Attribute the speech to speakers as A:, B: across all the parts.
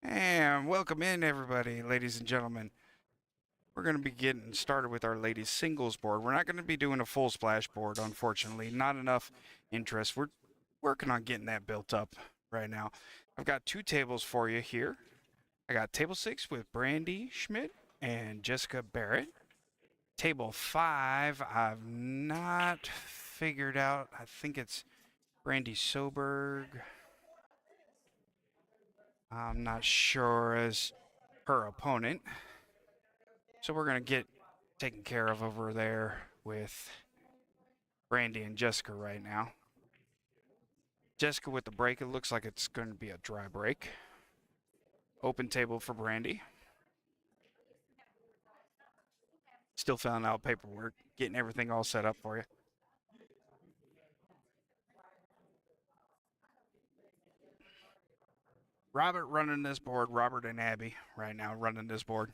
A: And welcome in, everybody, ladies and gentlemen. We're going to be getting started with our ladies singles board. We're not going to be doing a full splash board, unfortunately. Not enough interest. We're working on getting that built up right now. I've got two tables for you here. I got table 6 with Brandy Schmidt and Jessica Barrett. Table 5, I've not figured out. I think it's Brandy Soberg. I'm not sure as her opponent. So we're going to get taken care of over there with Brandy and Jessica right now. Jessica with the break, it looks like it's going to be a dry break. Open table for Brandy. Still filling out paperwork, getting everything all set up for you. Robert running this board, Robert and Abby right now running this board.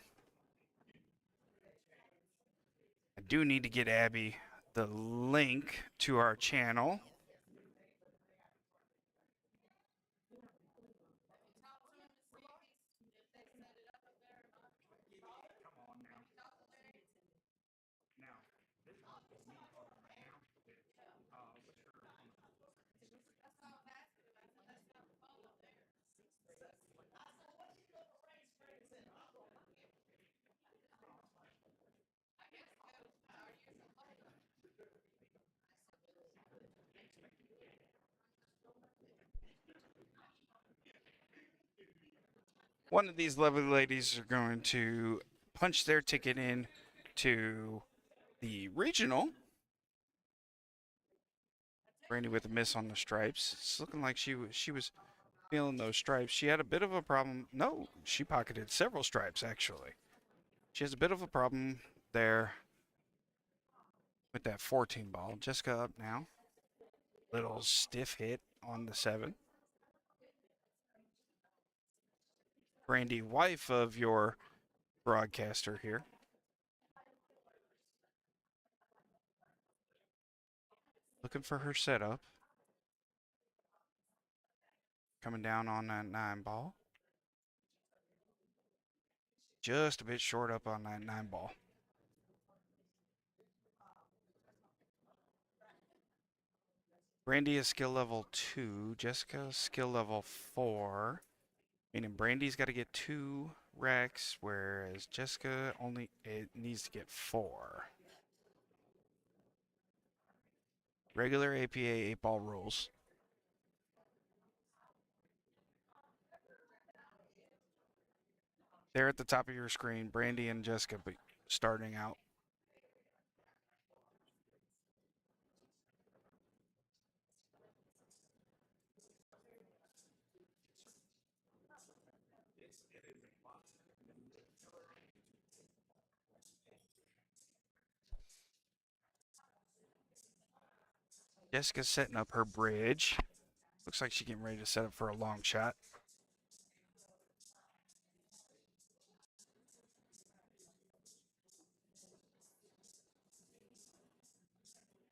A: I do need to get Abby the link to our channel. One of these lovely ladies are going to punch their ticket in to the regional. Brandy with a miss on the stripes. It's looking like she was feeling those stripes. She had a bit of a problem. No, she pocketed several stripes actually. She has a bit of a problem there with that 14 ball. Jessica up now. Little stiff hit on the 7. Brandy, wife of your broadcaster here. Looking for her setup. Coming down on that 9 ball. Just a bit short up on that 9 ball. Brandy is skill level 2. Jessica skill level 4. Meaning Brandy's got to get 2 Rex, whereas Jessica only needs to get 4. Regular APA 8-ball rules. There at the top of your screen, Brandy and Jessica starting out. Jessica's setting up her bridge. Looks like she's getting ready to set up for a long shot.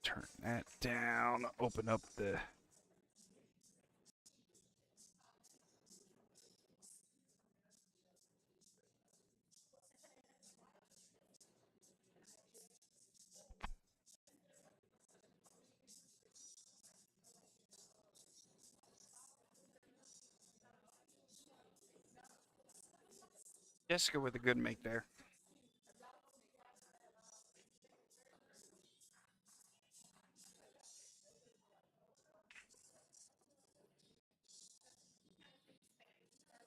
A: Turn that down. Open up the Jessica with a good make there.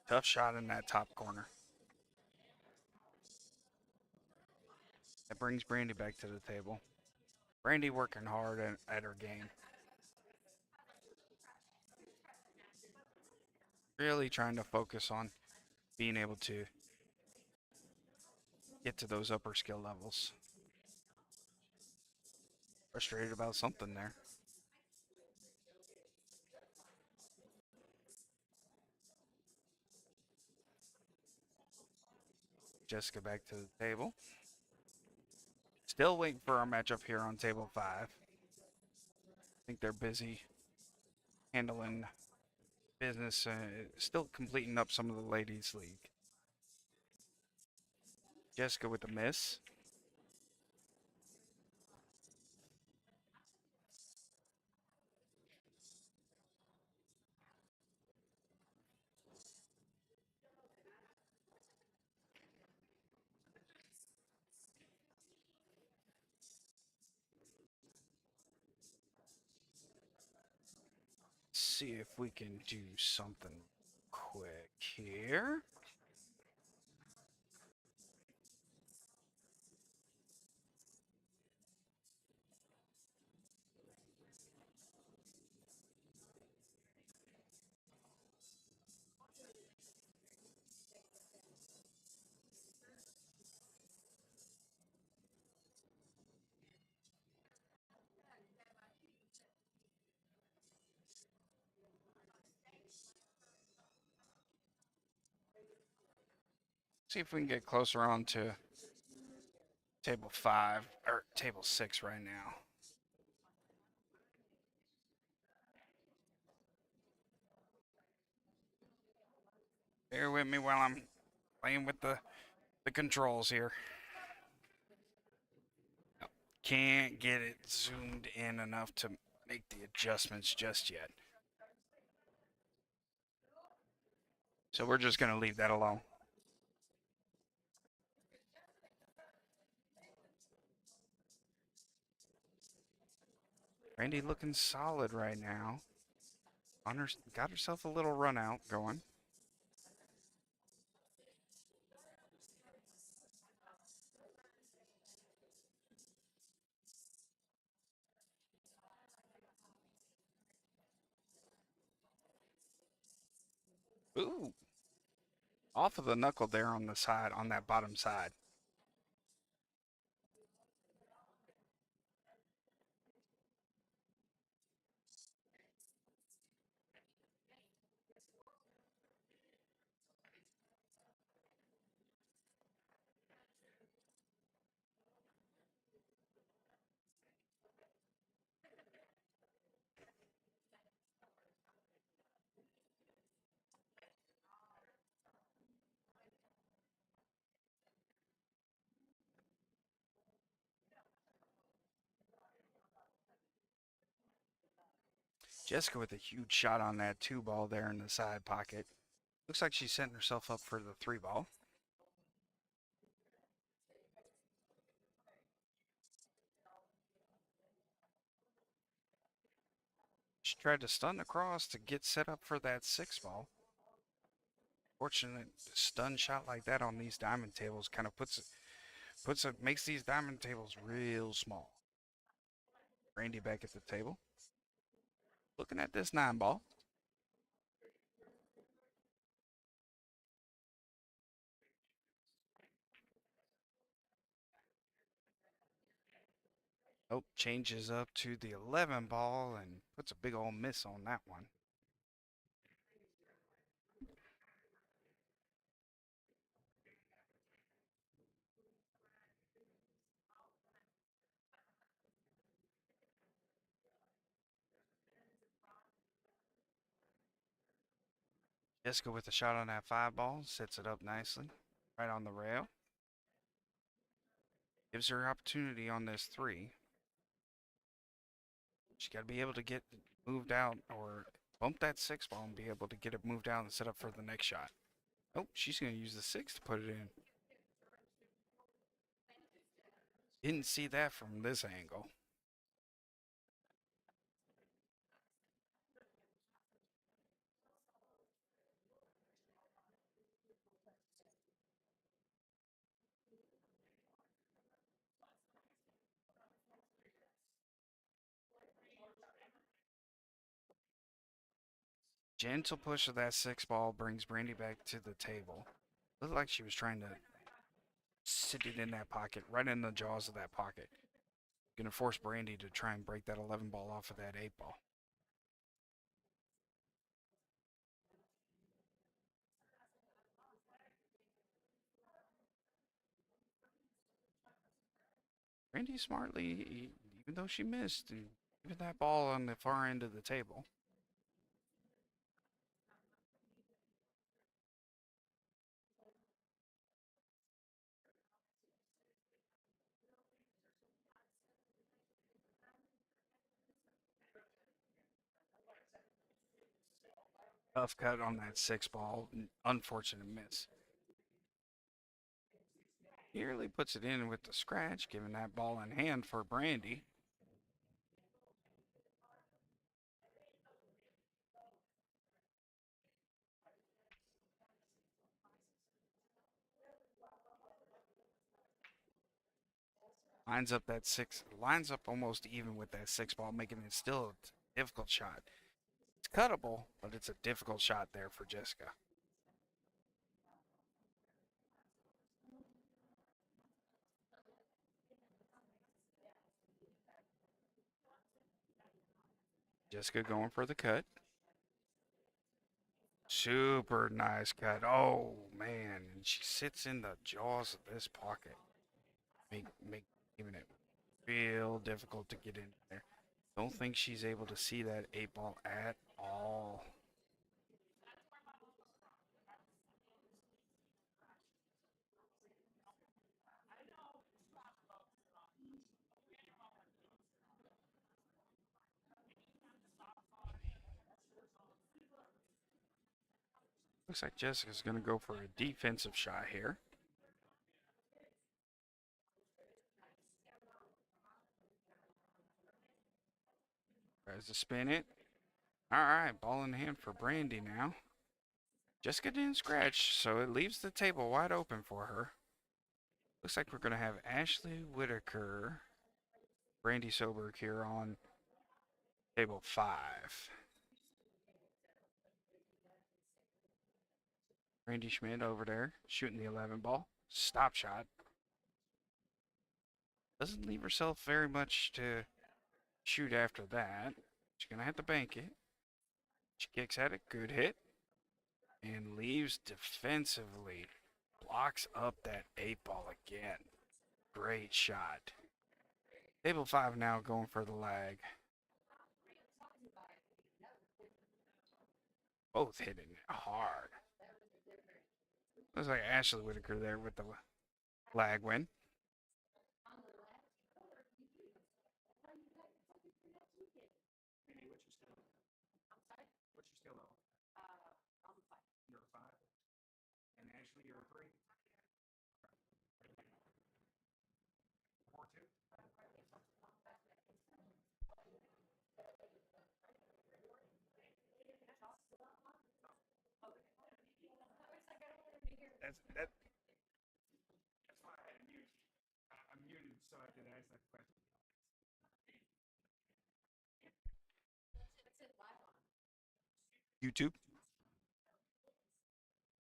A: Tough shot in that top corner. That brings Brandy back to the table. Brandy working hard at her game. Really trying to focus on being able to get to those upper skill levels. Frustrated about something there. Jessica back to the table. Still waiting for our matchup here on table 5. I think they're busy handling business, still completing up some of the ladies' league. Jessica with the miss. See if we can do something quick here. See if we can get closer on to table 5 or table 6 right now. Bear with me while I'm playing with the controls here. Can't get it zoomed in enough to make the adjustments just yet. So we're just going to leave that alone. Randy looking solid right now. Got herself a little run out going. Ooh. Off of the knuckle there on the side, on that bottom side. Jessica with a huge shot on that 2 ball there in the side pocket. Looks like she's setting herself up for the 3 ball. She tried to stun across to get set up for that 6 ball. Fortunate stun shot like that on these diamond tables kind of makes these diamond tables real small. Randy back at the table. Looking at this 9 ball. Oh, changes up to the 11 ball and puts a big old miss on that one. Jessica with a shot on that 5 ball, sets it up nicely, right on the rail. Gives her opportunity on this 3. She got to be able to get moved out or bump that 6 ball and be able to get it moved out and set up for the next shot. Oh, she's going to use the 6 to put it in. Didn't see that from this angle. Gentle push of that 6 ball brings Brandy back to the table. Looked like she was trying to sit it in that pocket, right in the jaws of that pocket. Gonna force Brandy to try and break that 11 ball off of that 8 ball. Brandy smartly, even though she missed, even that ball on the far end of the table. Tough cut on that 6 ball. Unfortunate miss. Nearly puts it in with the scratch, giving that ball in hand for Brandy. Lines up that 6, lines up almost even with that 6 ball, making it still a difficult shot. It's cuttable, but it's a difficult shot there for Jessica. Jessica going for the cut. Super nice cut. Oh man, and she sits in the jaws of this pocket, making it real difficult to get in there. Don't think she's able to see that 8 ball at all. Looks like Jessica's going to go for a defensive shot here. Tries to spin it. All right, ball in hand for Brandy now. Jessica didn't scratch, so it leaves the table wide open for her. Looks like we're going to have Ashley Whitaker, Brandy Soberg here on table 5. Brandy Schmidt over there shooting the 11 ball. Stop shot. Doesn't leave herself very much to shoot after that. She's going to have to bank it. She kicks at it. Good hit. And leaves defensively. Blocks up that 8 ball again. Great shot. Table 5 now going for the lag. Both hitting it hard. Looks like Ashley Whitaker there with the lag win. That's why I'm muted, so I can ask that question. YouTube.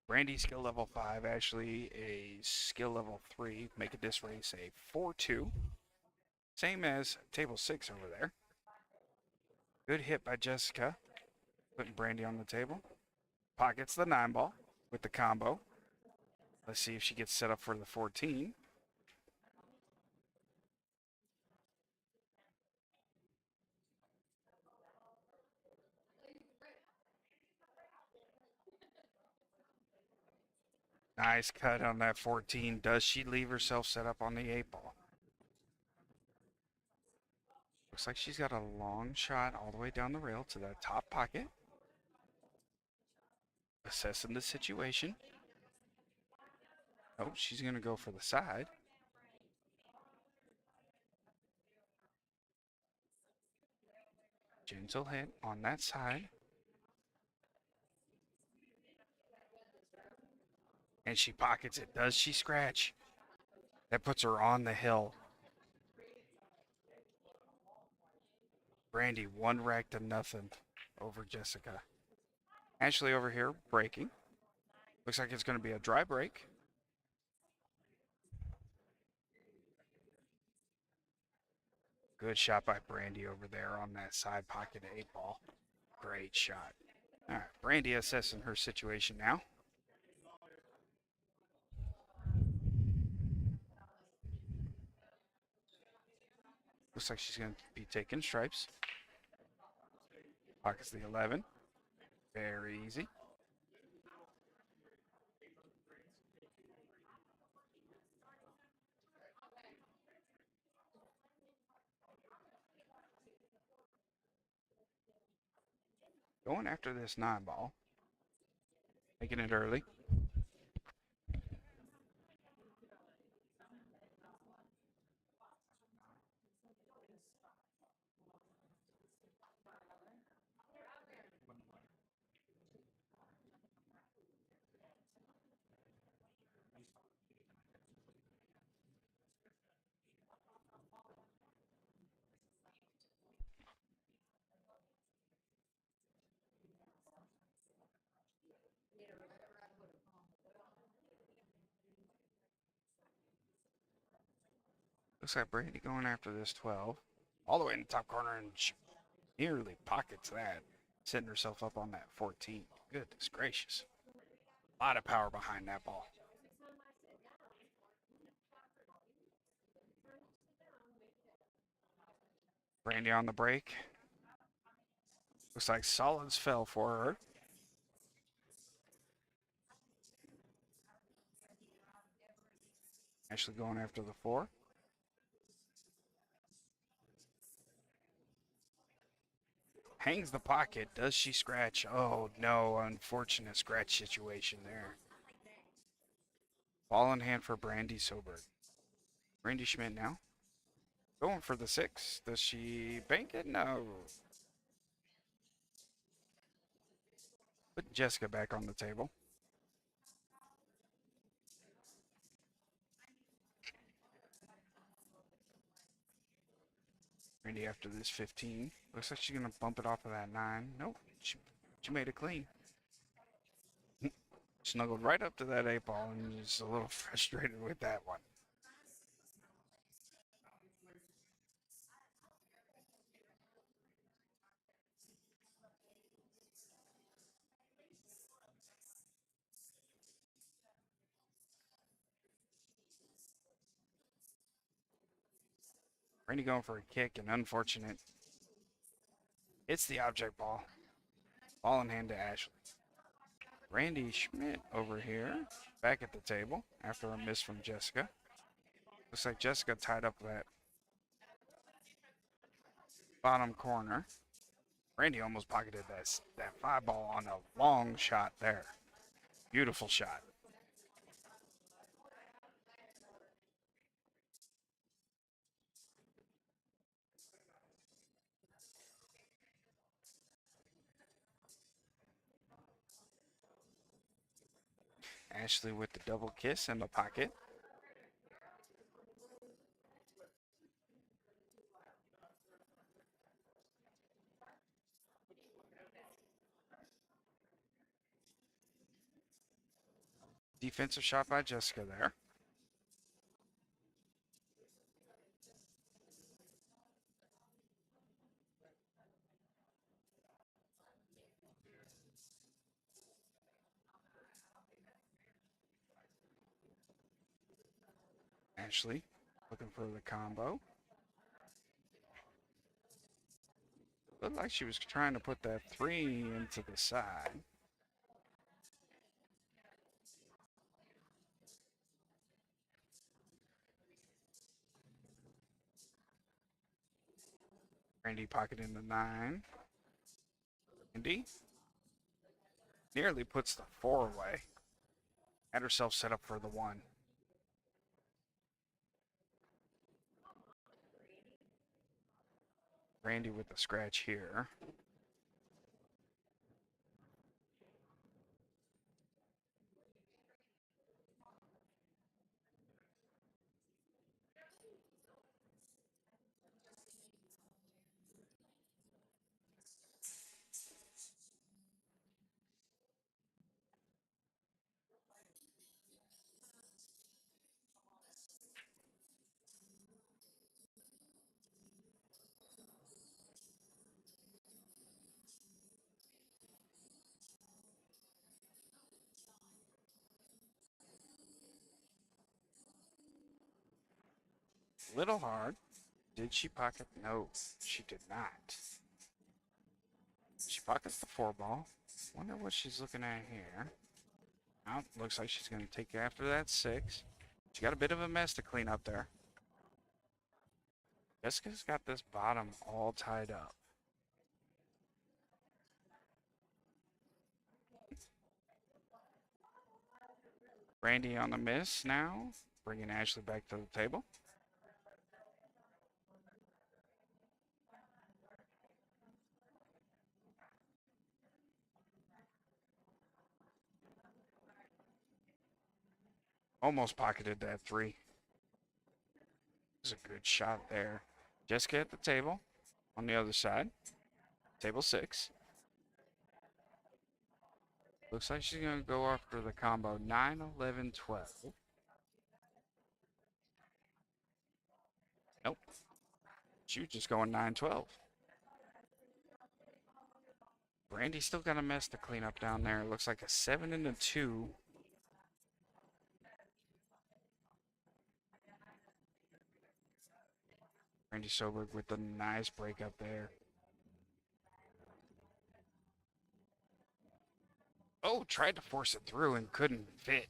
A: Brandy skill level 5, Ashley a skill level 3, making this race a 4-2. Same as table 6 over there. Good hit by Jessica, putting Brandy on the table. Pockets the 9 ball with the combo. Let's see if she gets set up for the 14. Nice cut on that 14. Does she leave herself set up on the 8 ball? Looks like she's got a long shot all the way down the rail to that top pocket. Assessing the situation. Oh, she's going to go for the side. Gentle hit on that side. And she pockets it. Does she scratch? That puts her on the hill. Brandy 1 rack to nothing over Jessica. Ashley over here breaking. Looks like it's going to be a dry break. Good shot by Brandy over there on that side pocket 8 ball. Great shot. All right, Brandy assessing her situation now. Looks like she's going to be taking stripes. Pockets the 11. Very easy. Going after this 9 ball. Making it early. Looks like Brandy going after this 12. All the way in the top corner, and she nearly pockets that. Setting herself up on that 14. Goodness gracious. A lot of power behind that ball. Brandy on the break. Looks like solids fell for her. Ashley going after the 4. Hangs the pocket. Does she scratch? Oh, no. Unfortunate scratch situation there. Ball in hand for Brandy Soberg. Brandy Schmidt now. Going for the 6. Does she bank it? No. Put Jessica back on the table. Brandy after this 15. Looks like she's going to bump it off of that 9. Nope. She made it clean. Snuggled right up to that 8 ball and just a little frustrated with that one. Brandy going for a kick and unfortunate. It's the object ball. Ball in hand to Ashley. Brandy Schmidt over here, back at the table after a miss from Jessica. Looks like Jessica tied up that bottom corner. Brandy almost pocketed that 5 ball on a long shot there. Beautiful shot. Ashley with the double kiss in the pocket. Defensive shot by Jessica there. Ashley looking for the combo. Looked like she was trying to put that 3 into the side. Brandy pocketing the 9. Brandy nearly puts the 4 away. Had herself set up for the 1. Brandy with the scratch here. Little hard. Did she pocket? No, she did not. She pockets the 4 ball. Wonder what she's looking at here. Now, looks like she's going to take after that 6. She got a bit of a mess to clean up there. Jessica's got this bottom all tied up. Brandy on the miss now, bringing Ashley back to the table. Almost pocketed that 3. It was a good shot there. Jessica at the table on the other side. Table 6. Looks like she's going to go after the combo 9, 11, 12. Nope. She was just going 9, 12. Brandy still got a mess to clean up down there. It looks like a 7 and a 2. Brandy Soberg with the nice break up there. Oh, tried to force it through and couldn't fit.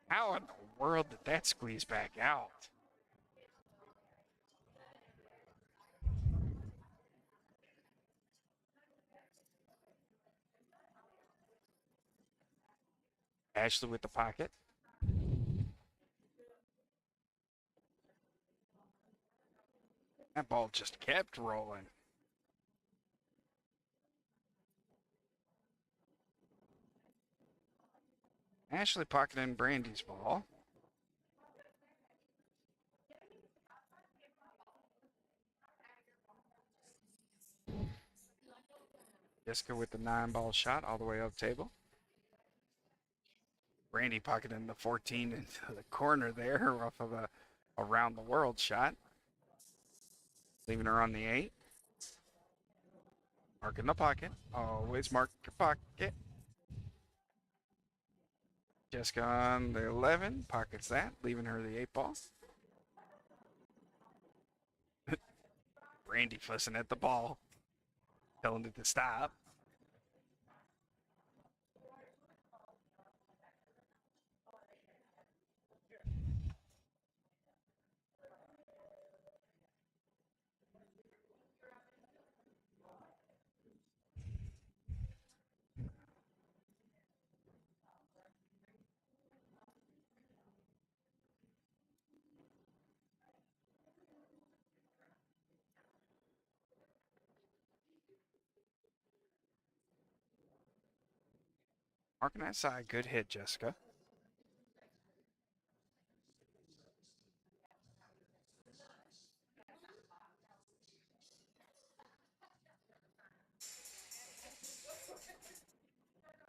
A: How in the world did that squeeze back out? Ashley with the pocket. That ball just kept rolling. Ashley pocketing Brandy's ball. Jessica with the 9-ball shot all the way up table. Brandy pocketing the 14 into the corner there off of a around the world shot. Leaving her on the 8. Mark in the pocket. Always mark your pocket. Jessica on the 11. Pockets that. Leaving her the 8-ball. Brandy fussing at the ball. Telling it to stop. Marking that side. Good hit, Jessica.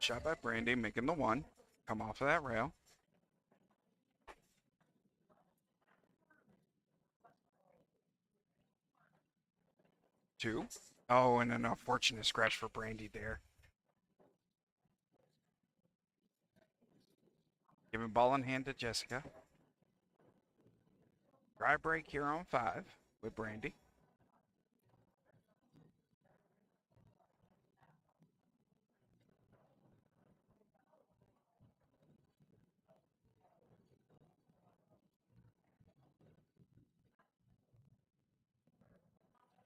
A: Shot by Brandy, making the 1. Come off of that rail. Two. Oh, and an unfortunate scratch for Brandy there. Giving ball in hand to Jessica. Dry break here on 5 with Brandy.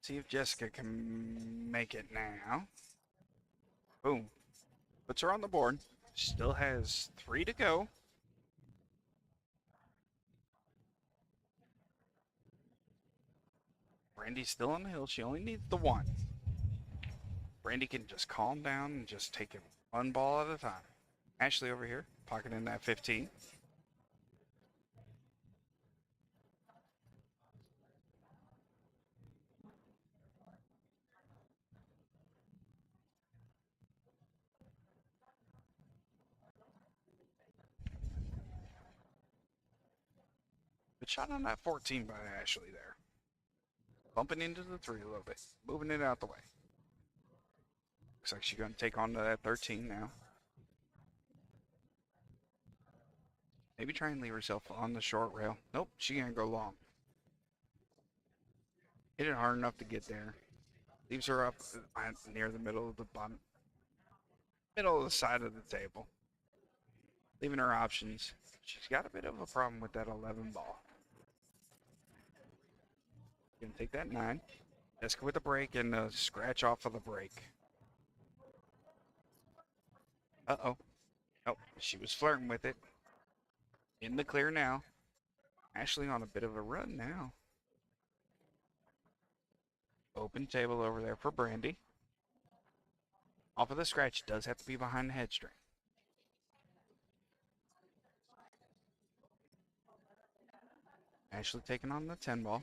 A: See if Jessica can make it now. Boom. Puts her on the board. Still has 3 to go. Brandy's still on the hill. She only needs the 1. Brandy can just calm down and just take it 1 ball at a time. Ashley over here, pocketing that 15. Good shot on that 14 by Ashley there. Bumping into the 3 a little bit. Moving it out the way. Looks like she's going to take on to that 13 now. Maybe try and leave herself on the short rail. Nope, she can't go long. Hit it hard enough to get there. Leaves her up near the middle of the bottom. Middle of the side of the table. Leaving her options. She's got a bit of a problem with that 11 ball. Gonna take that 9. Jessica with the break and the scratch off of the break. Uh-oh. Oh, she was flirting with it. In the clear now. Ashley on a bit of a run now. Open table over there for Brandy. Off of the scratch, does have to be behind the headstring. Ashley taking on the 10 ball.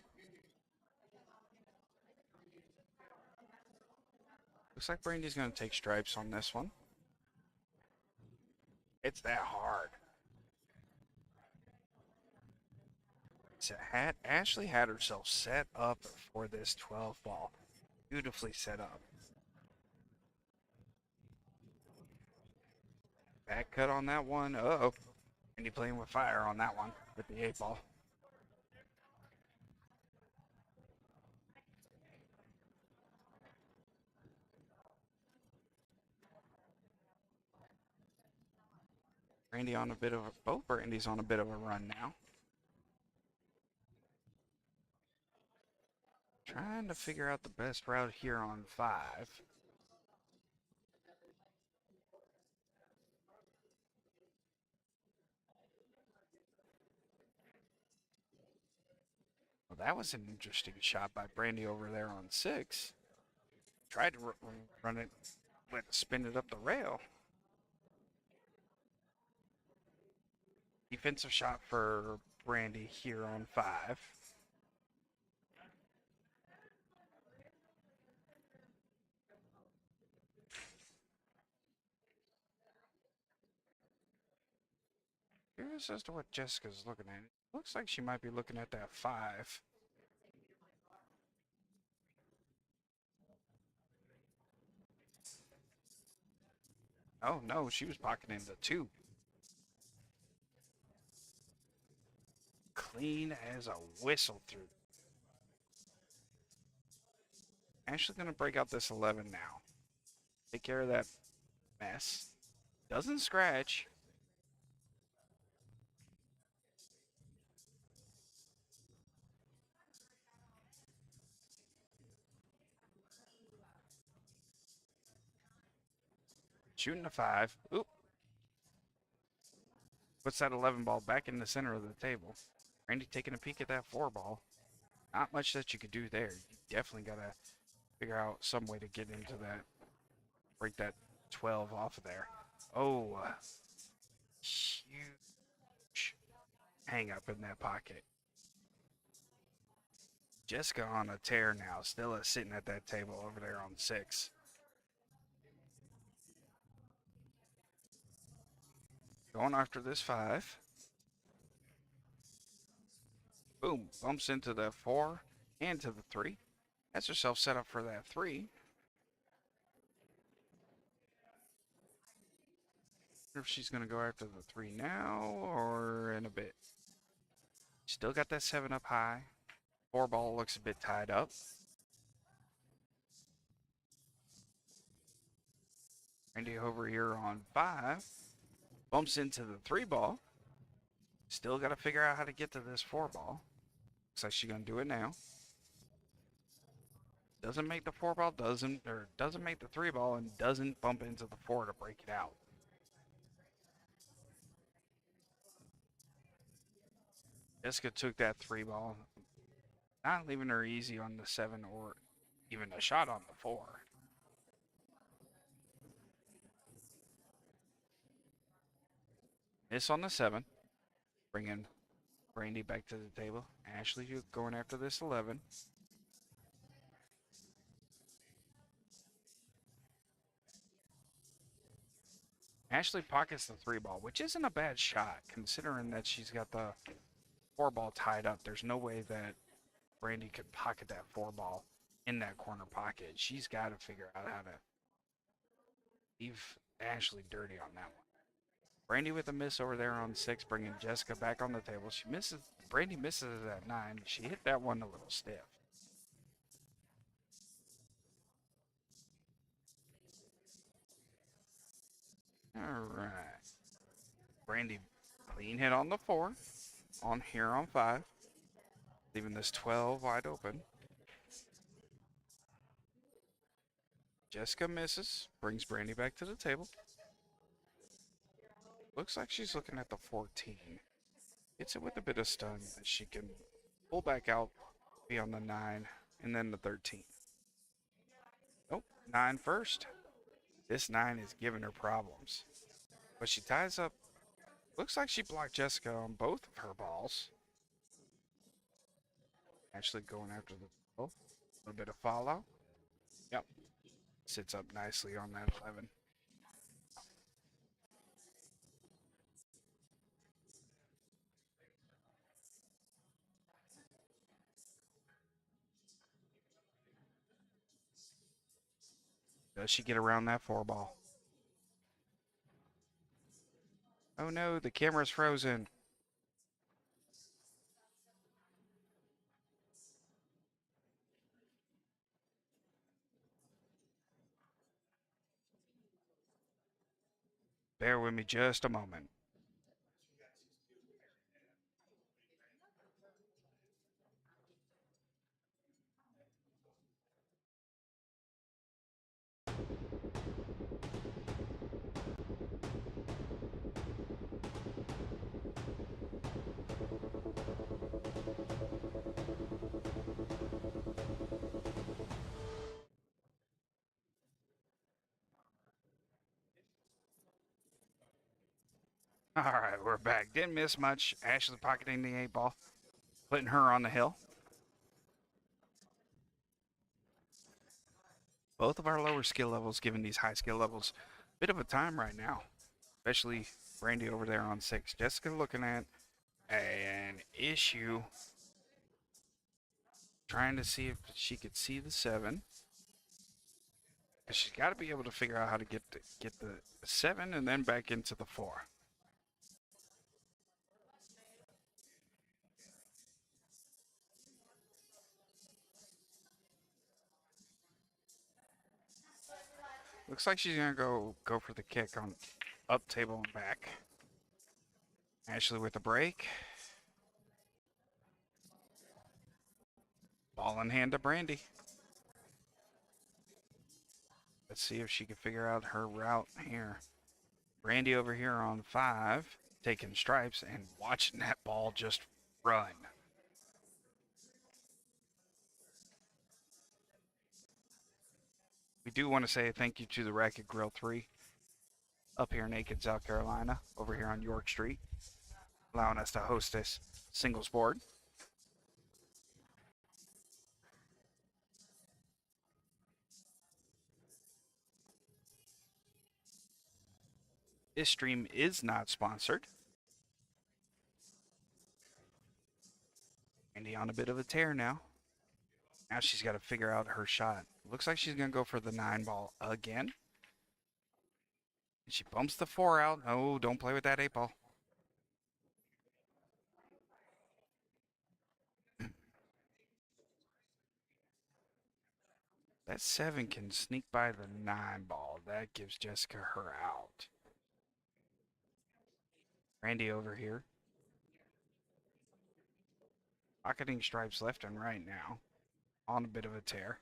A: Looks like Brandy's going to take stripes on this one. It's that hard. Ashley had herself set up for this 12 ball. Beautifully set up. Back cut on that one. Uh-oh. Brandy playing with fire on that one with the 8 ball. Brandy on a bit of a, both Brandy's on a bit of a run now. Trying to figure out the best route here on 5. Well, that was an interesting shot by Brandy over there on 6. Tried to run it, spin it up the rail. Defensive shot for Brandy here on 5. Curious as to what Jessica's looking at. Looks like she might be looking at that 5. Oh no, she was pocketing the 2. Clean as a whistle through. Ashley gonna break out this 11 now. Take care of that mess. Doesn't scratch. Shooting a 5. Oop. Puts that 11 ball back in the center of the table. Randy taking a peek at that 4 ball. Not much that you could do there. You definitely got to figure out some way to get into that. Break that 12 off of there. Oh, huge hang up in that pocket. Jessica on a tear now. Still sitting at that table over there on 6. Going after this 5. Boom. Bumps into the 4 and to the 3. Has herself set up for that 3. If she's going to go after the 3 now or in a bit. Still got that 7 up high. 4 ball looks a bit tied up. Randy over here on 5. Bumps into the 3 ball. Still got to figure out how to get to this 4 ball. Looks like she's going to do it now. Doesn't make the 4 ball, doesn't make the 3 ball, and doesn't bump into the 4 to break it out. Jessica took that 3 ball, not leaving her easy on the 7 or even a shot on the 4. Miss on the 7, bringing Brandy back to the table. Ashley going after this 11. Ashley pockets the 3 ball, which isn't a bad shot considering that she's got the 4 ball tied up. There's no way that Brandy could pocket that 4 ball in that corner pocket. She's got to figure out how to leave Ashley dirty on that one. Brandy with a miss over there on 6, bringing Jessica back on the table. She misses. Brandy misses at 9. She hit that one a little stiff. All right. Brandy clean hit on the 4. On here on 5. Leaving this 12 wide open. Jessica misses. Brings Brandy back to the table. Looks like she's looking at the 14. Hits it with a bit of stun that she can pull back out, be on the 9, and then the 13. Nope, 9 first. This 9 is giving her problems. But she ties up. Looks like she blocked Jessica on both of her balls. Actually going after the 12. A little bit of follow. Yep. Sits up nicely on that 11. Does she get around that 4 ball? Oh no, the camera's frozen. Bear with me just a moment. All right, we're back. Didn't miss much. Ashley pocketing the 8 ball, putting her on the hill. Both of our lower skill levels giving these high skill levels a bit of a time right now, especially Brandy over there on 6. Jessica looking at an issue, trying to see if she could see the 7. She's got to be able to figure out how to get the 7 and then back into the 4. Looks like she's gonna go for the kick on up table and back. Ashley with the break. Ball in hand to Brandy. Let's see if she can figure out her route here. Brandy over here on 5, taking stripes and watching that ball just run. We do want to say thank you to the Racket Grill 3 up here in Aiken, South Carolina, over here on York Street, allowing us to host this singles board. This stream is not sponsored. Brandy on a bit of a tear now. Now she's got to figure out her shot. Looks like she's going to go for the 9 ball again. And she bumps the 4 out. Oh, don't play with that 8 ball. That 7 can sneak by the 9 ball. That gives Jessica her out. Randy over here. Pocketing stripes left and right now. On a bit of a tear.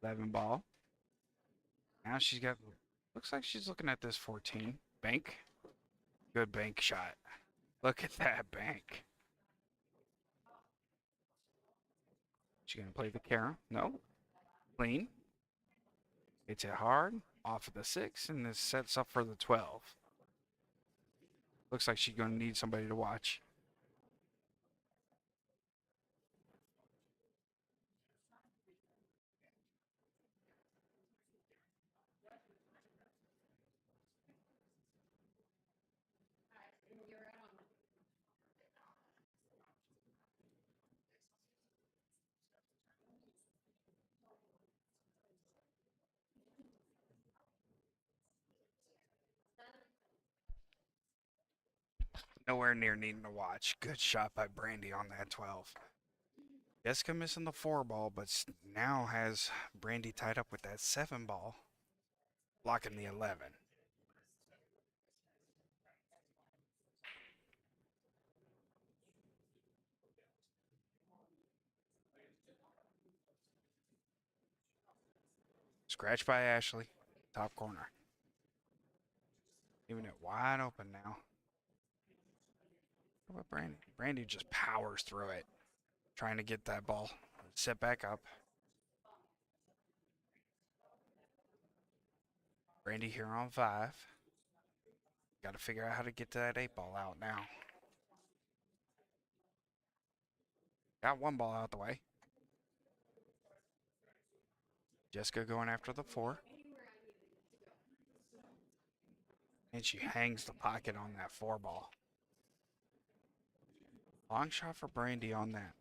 A: 11 ball. Now she's got, looks like she's looking at this 14. Bank. Good bank shot. Look at that bank. She gonna play the Kara? No. Clean. Hits it hard. Off of the 6, and this sets up for the 12. Looks like she's gonna need somebody to watch. Nowhere near needing to watch. Good shot by Brandy on that 12. Jessica missing the 4 ball, but now has Brandy tied up with that 7 ball, blocking the 11. Scratch by Ashley, top corner. Leaving it wide open now. How about Brandy? Brandy just powers through it, trying to get that ball set back up. Brandy here on 5. Got to figure out how to get to that 8 ball out now. Got 1 ball out the way. Jessica going after the 4. And she hangs the pocket on that 4 ball. Long shot for Brandy on that.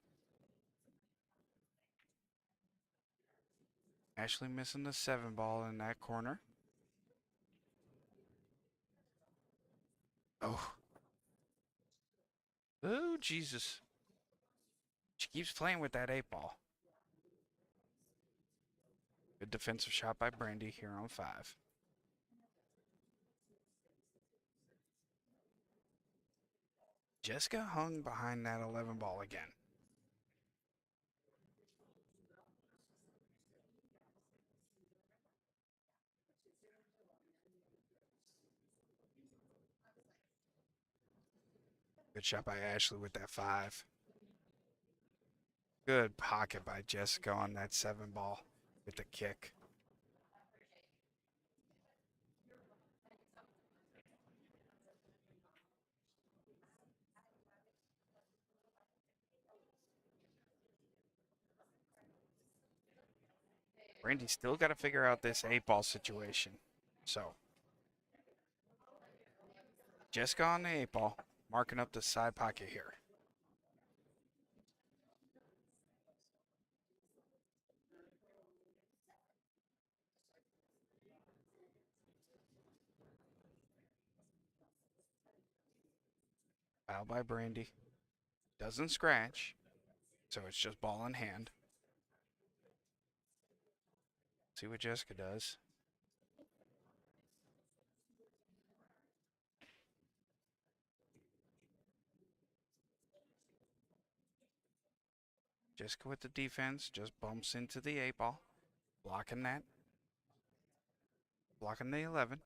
A: Ashley missing the 7 ball in that corner. Oh. Oh, Jesus. She keeps playing with that 8 ball. Good defensive shot by Brandy here on 5. Jessica hung behind that 11 ball again. Good shot by Ashley with that 5. Good pocket by Jessica on that 7 ball with the kick. Brandy still got to figure out this 8 ball situation. So, Jessica on the 8 ball, marking up the side pocket here. Foul by Brandy. Doesn't scratch, so it's just ball in hand. See what Jessica does. Jessica with the defense just bumps into the 8 ball, blocking that. Blocking the 11.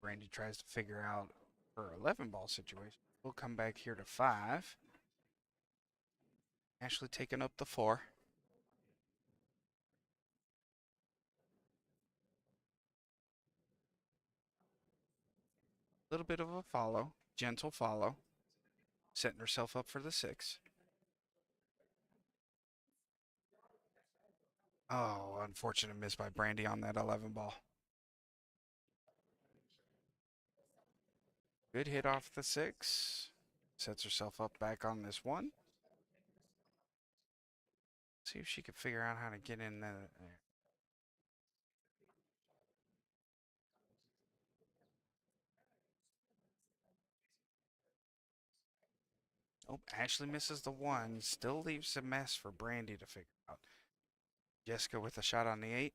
A: Brandy tries to figure out her 11 ball situation. We'll come back here to 5. Ashley taking up the 4. Little bit of a follow, gentle follow, setting herself up for the 6. Oh, unfortunate miss by Brandy on that 11 ball. Good hit off the 6. Sets herself up back on this 1. See if she can figure out how to get in there. Oh, Ashley misses the 1. Still leaves a mess for Brandy to figure out. Jessica with a shot on the 8.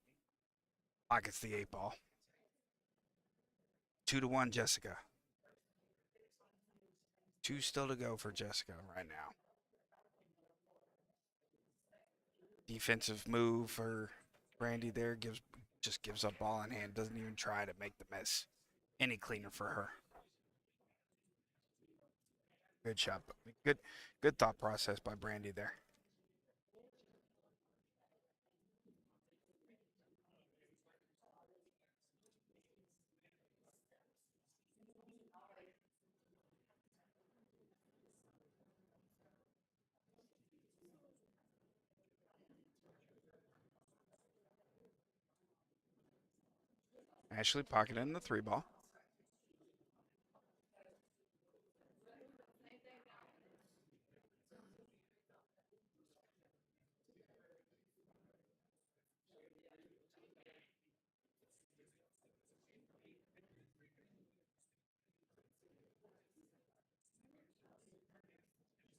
A: Pockets the 8 ball. 2-1 Jessica. 2 still to go for Jessica right now. Defensive move for Brandy there just gives up ball in hand. Doesn't even try to make the mess any cleaner for her. Good shot. Good thought process by Brandy there. Ashley pocketing the 3 ball.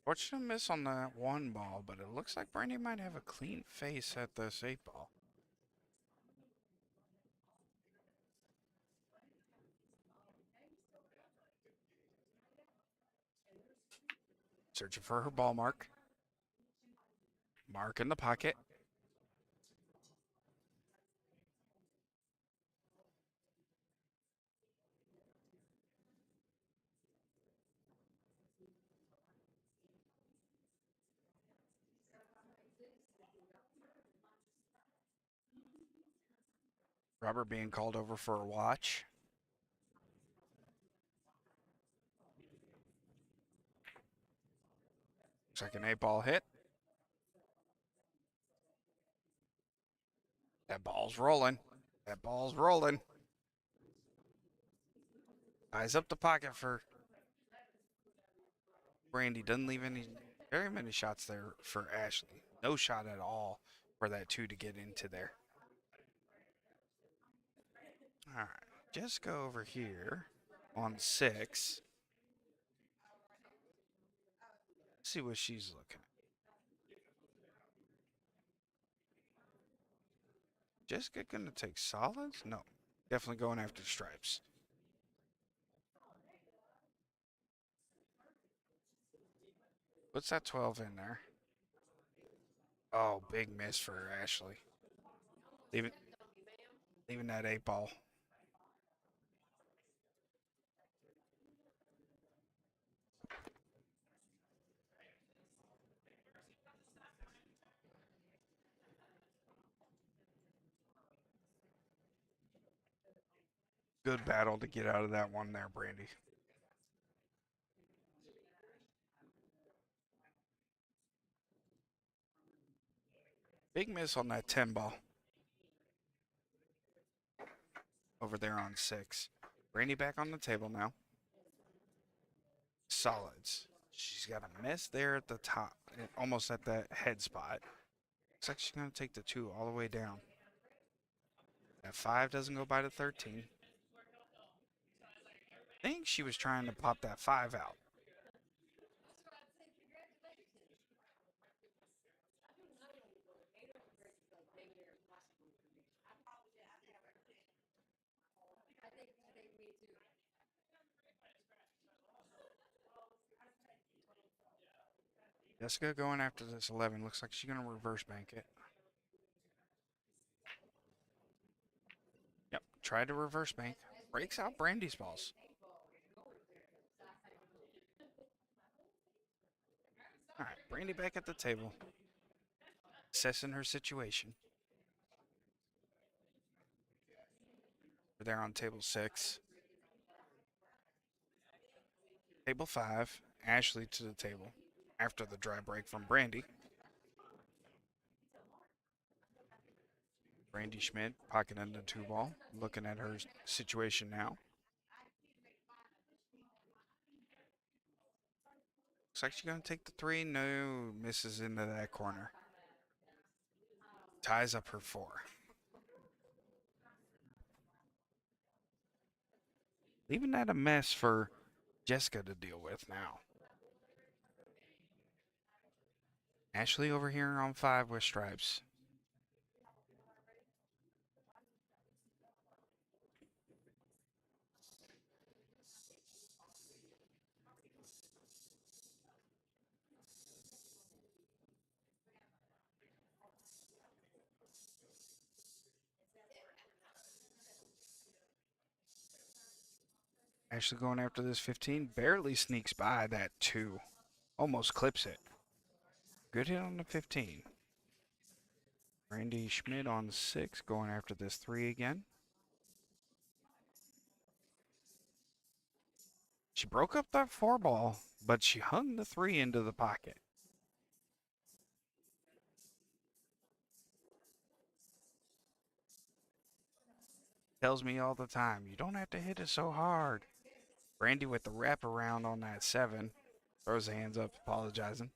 A: Fortunate miss on that 1 ball, but it looks like Brandy might have a clean face at this 8 ball. Searching for her ball mark. Mark in the pocket. Robert being called over for a watch. Looks like an 8-ball hit. That ball's rolling. That ball's rolling. Eyes up the pocket for Brandy. Doesn't leave very many shots there for Ashley. No shot at all for that 2 to get into there. All right. Just go over here on 6. See what she's looking at. Jessica gonna take solids? No. Definitely going after stripes. What's that 12 in there? Oh, big miss for Ashley. Leaving that 8-ball. Good battle to get out of that one there, Brandy. Big miss on that 10-ball. Over there on 6. Brandy back on the table now. Solids. She's got a miss there at the top, almost at that head spot. Looks like she's going to take the 2 all the way down. That 5 doesn't go by to 13. I think she was trying to pop that 5 out. Jessica going after this 11. Looks like she's going to reverse bank it. Yep, tried to reverse bank. Breaks out Brandy's balls. All right, Brandy back at the table. Assessing her situation. We're there on table 6. Table 5. Ashley to the table after the dry break from Brandy. Brandy Schmidt pocketing the 2-ball, looking at her situation now. Looks like she's going to take the 3. No, misses into that corner. Ties up her 4. Leaving that a mess for Jessica to deal with now. Ashley over here on 5 with stripes. Ashley going after this 15. Barely sneaks by that 2. Almost clips it. Good hit on the 15. Brandy Schmidt on 6 going after this 3 again. She broke up that 4-ball, but she hung the 3 into the pocket. Tells me all the time, you don't have to hit it so hard. Brandy with the wraparound on that 7. Throws the hands up, apologizing.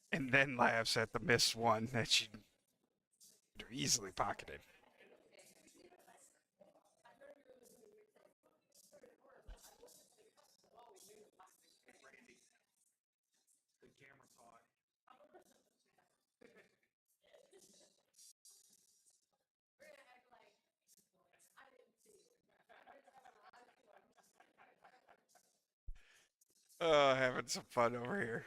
A: And then laughs at the missed one that she easily pocketed. Oh, having some fun over here.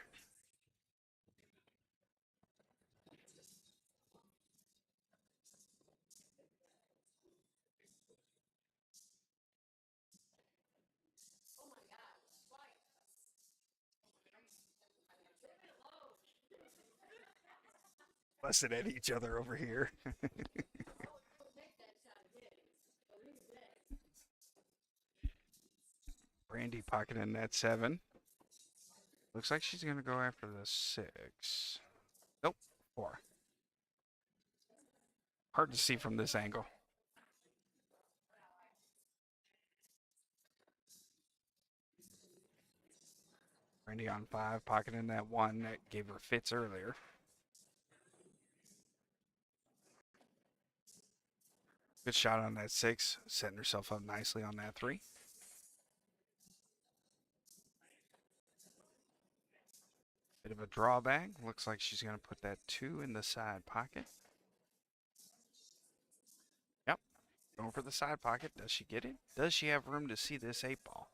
A: Fussing at each other over here. Brandy pocketing that 7. Looks like she's going to go after the 6. Nope, 4. Hard to see from this angle. Brandy on 5, pocketing that 1 that gave her fits earlier. Good shot on that 6, setting herself up nicely on that 3. Bit of a drawback. Looks like she's going to put that 2 in the side pocket. Yep, going for the side pocket. Does she get it? Does she have room to see this 8 ball?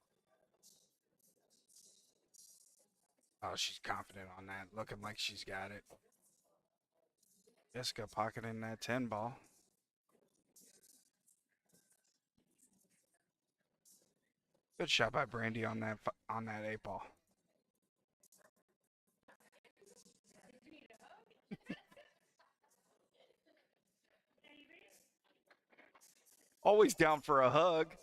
A: Oh, she's confident on that. Looking like she's got it. Jessica pocketing that 10 ball. Good shot by Brandy on that 8 ball. Always down for a hug.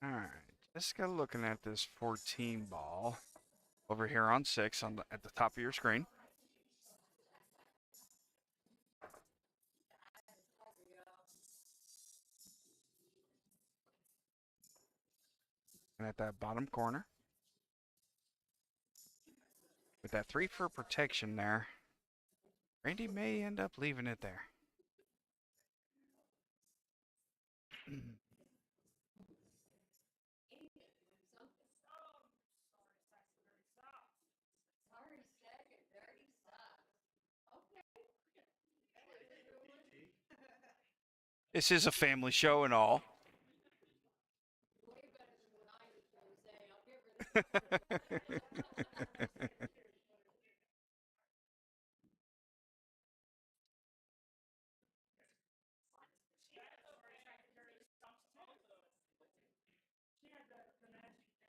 A: All right, Jessica looking at this 14 ball over here on 6 at the top of your screen. And at that bottom corner. With that 3 for protection there, Brandy may end up leaving it there. This is a family show and all.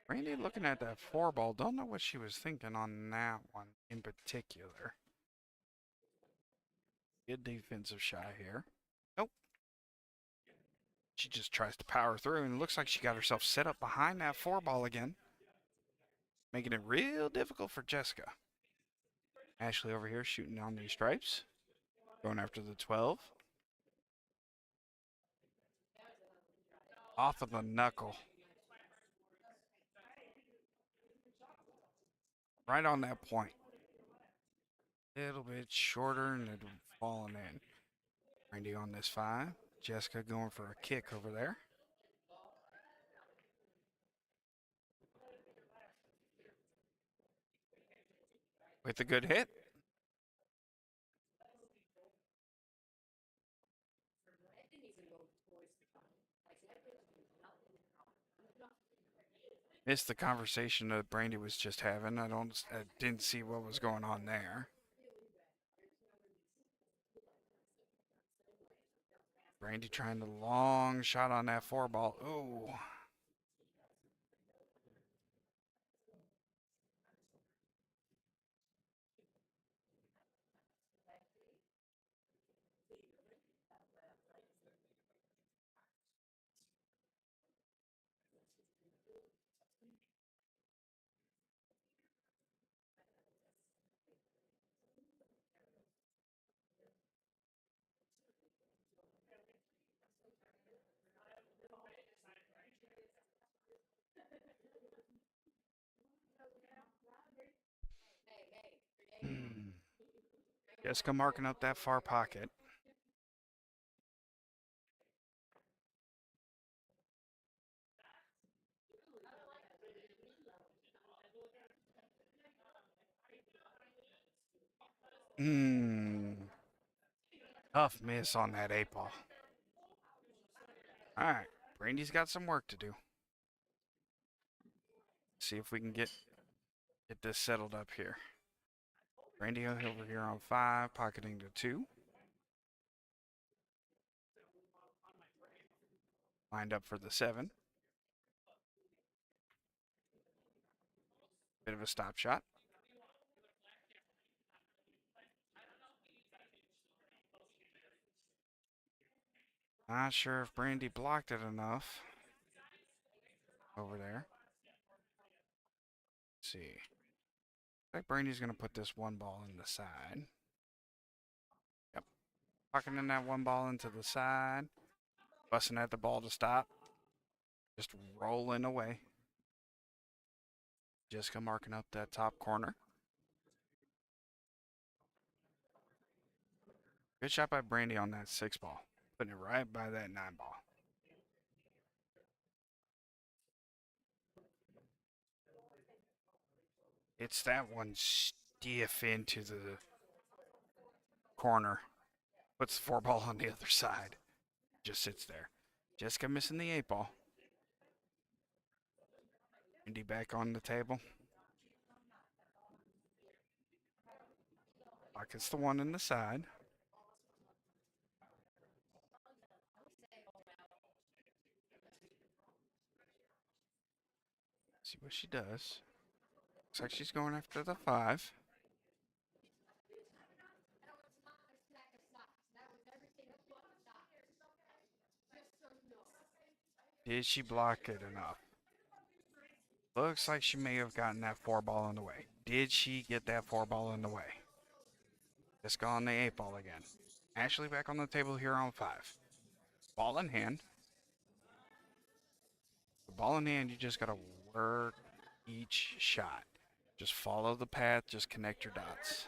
A: Randy looking at that 4 ball, don't know what she was thinking on that one in particular. Good defensive shot here. Nope. She just tries to power through and it looks like she got herself set up behind that 4 ball again. Making it real difficult for Jessica. Ashley over here shooting on these stripes. Going after the 12. Off of the knuckle. Right on that point. A little bit shorter and it falling in. Randy on this 5. Jessica going for a kick over there. With a good hit. Missed the conversation that Brandy was just having. I didn't see what was going on there. Brandy trying the long shot on that 4 ball. Ooh. Jessica marking up that far pocket. Hmm. Tough miss on that 8 ball. All right. Brandy's got some work to do. See if we can get this settled up here. Brandy over here on 5, pocketing to 2. Lined up for the 7. Bit of a stop shot. Not sure if Brandy blocked it enough. Over there. Let's see. I think Brandy's going to put this 1 ball in the side. Yep. Pocketing that 1 ball into the side. Busting at the ball to stop. Just rolling away. Jessica marking up that top corner. Good shot by Brandy on that 6 ball. Putting it right by that 9 ball. It's that one stiff into the corner. Puts the 4 ball on the other side. Just sits there. Jessica missing the 8 ball. Brandy back on the table. Pockets the 1 in the side. See what she does. Looks like she's going after the 5. Did she block it enough? Looks like she may have gotten that 4 ball in the way. Did she get that 4 ball in the way? Just on the 8 ball again. Ashley back on the table here on 5. Ball in hand. The ball in hand, you just got to work each shot. Just follow the path, just connect your dots.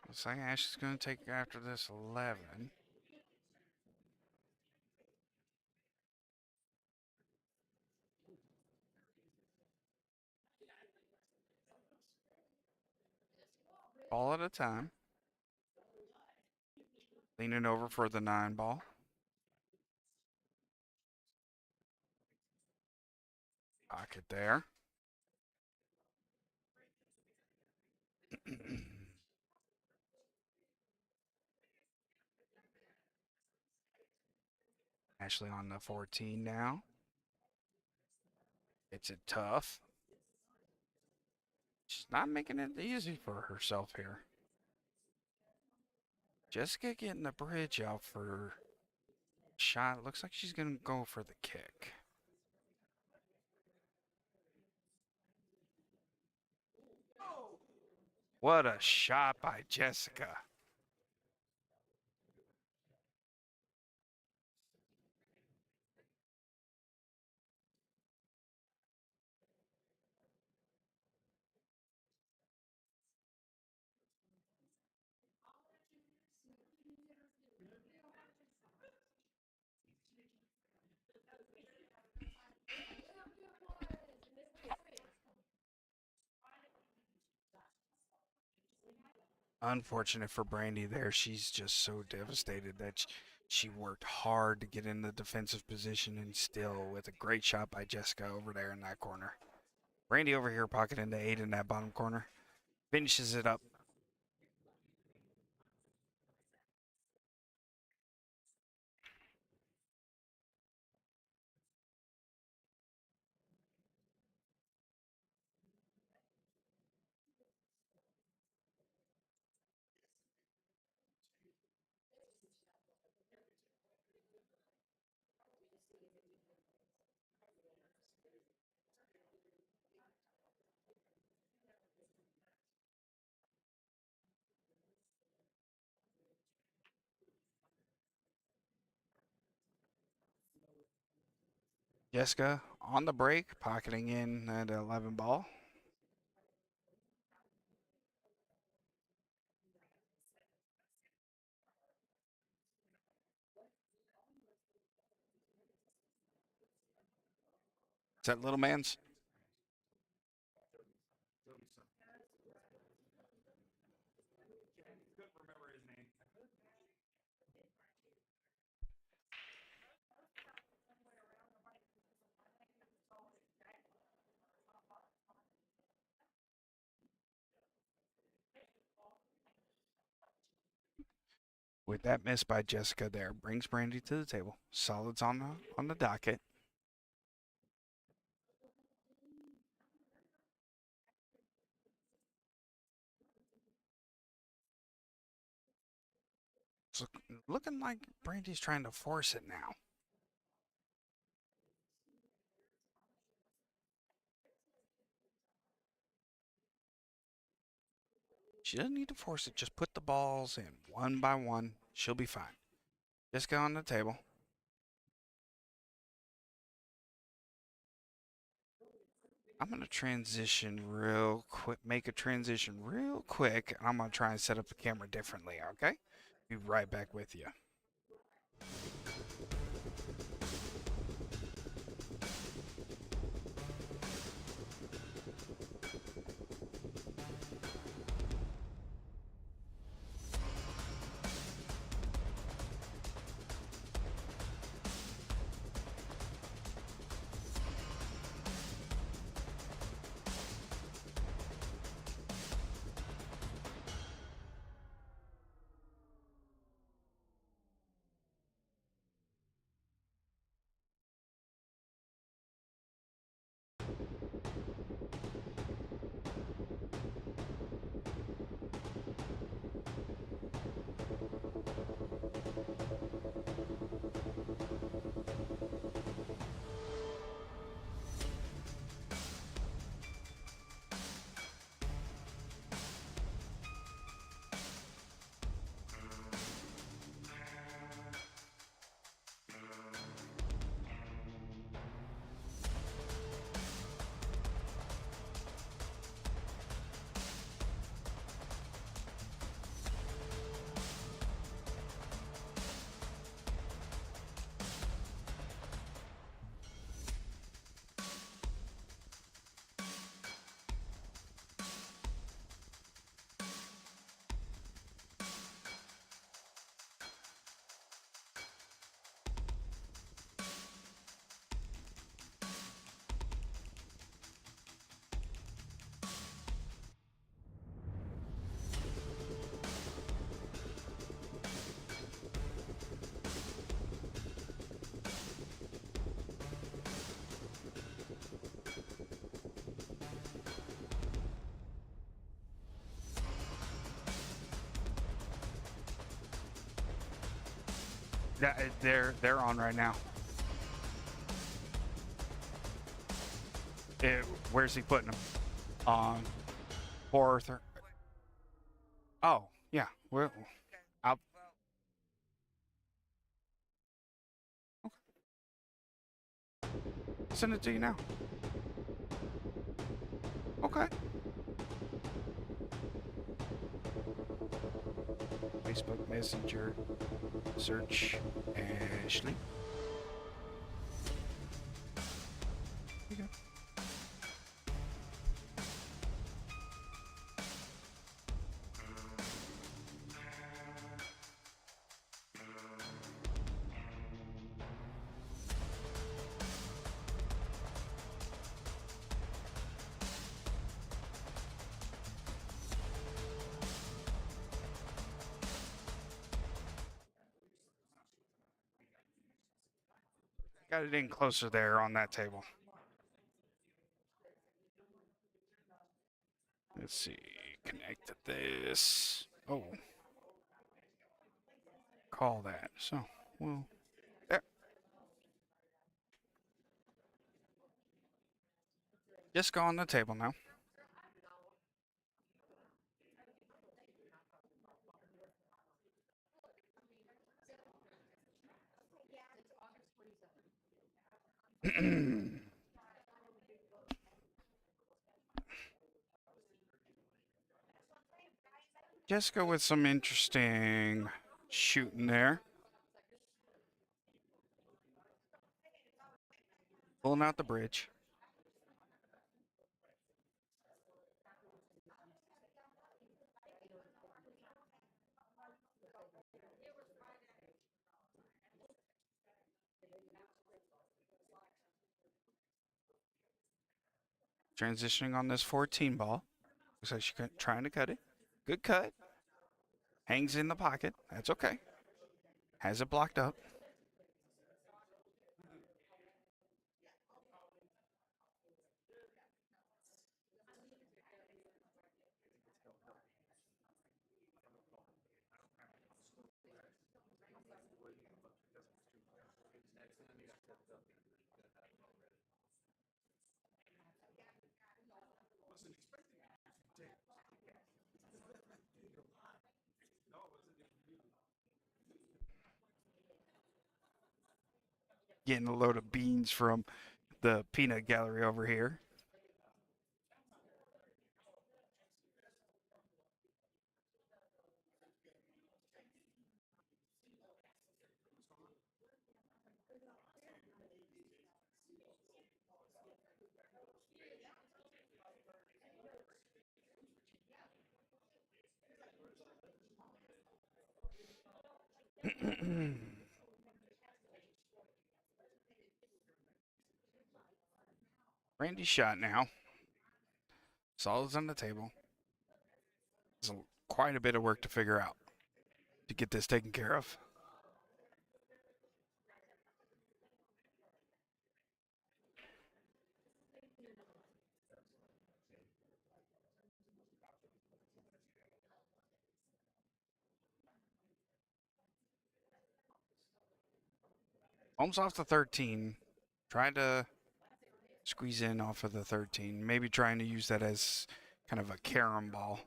A: Looks like Ashley's going to take after this 11. Ball at a time. Leaning over for the 9 ball. Pocket there. Ashley on the 14 now. It's a tough. She's not making it easy for herself here. Jessica getting the bridge out for shot. Looks like she's going to go for the kick. What a shot by Jessica. Unfortunate for Brandy there. She's just so devastated that she worked hard to get in the defensive position and still with a great shot by Jessica over there in that corner. Brandy over here pocketing the 8 in that bottom corner. Finishes it up. Jessica on the break, pocketing in that 11 ball. Is that little man's? With that miss by Jessica there, brings Brandy to the table. Solids on the docket. It's looking like Brandy's trying to force it now. She doesn't need to force it. Just put the balls in one by one. She'll be fine. Jessica on the table. I'm going to transition real quick, make a transition real quick. And I'm going to try and set up the camera differently, okay? Be right back with you. They're on right now. Where's he putting them? On fourth or? Oh yeah. Well, I'll send it to you now. Okay. Facebook Messenger. Search Ashley. There you go. Got it in closer there on that table. Let's see. Connect to this. Oh. Call that. So, well, there. Just go on the table now. Jessica with some interesting shooting there. Pulling out the bridge. Transitioning on this 14 ball. Looks like she's trying to cut it. Good cut. Hangs in the pocket. That's okay. Has it blocked up. Getting a load of beans from the peanut gallery over here. Brandy's shot now. Solids on the table. There's quite a bit of work to figure out to get this taken care of. Holmes off the 13. Tried to squeeze in off of the 13. Maybe trying to use that as kind of a carom ball.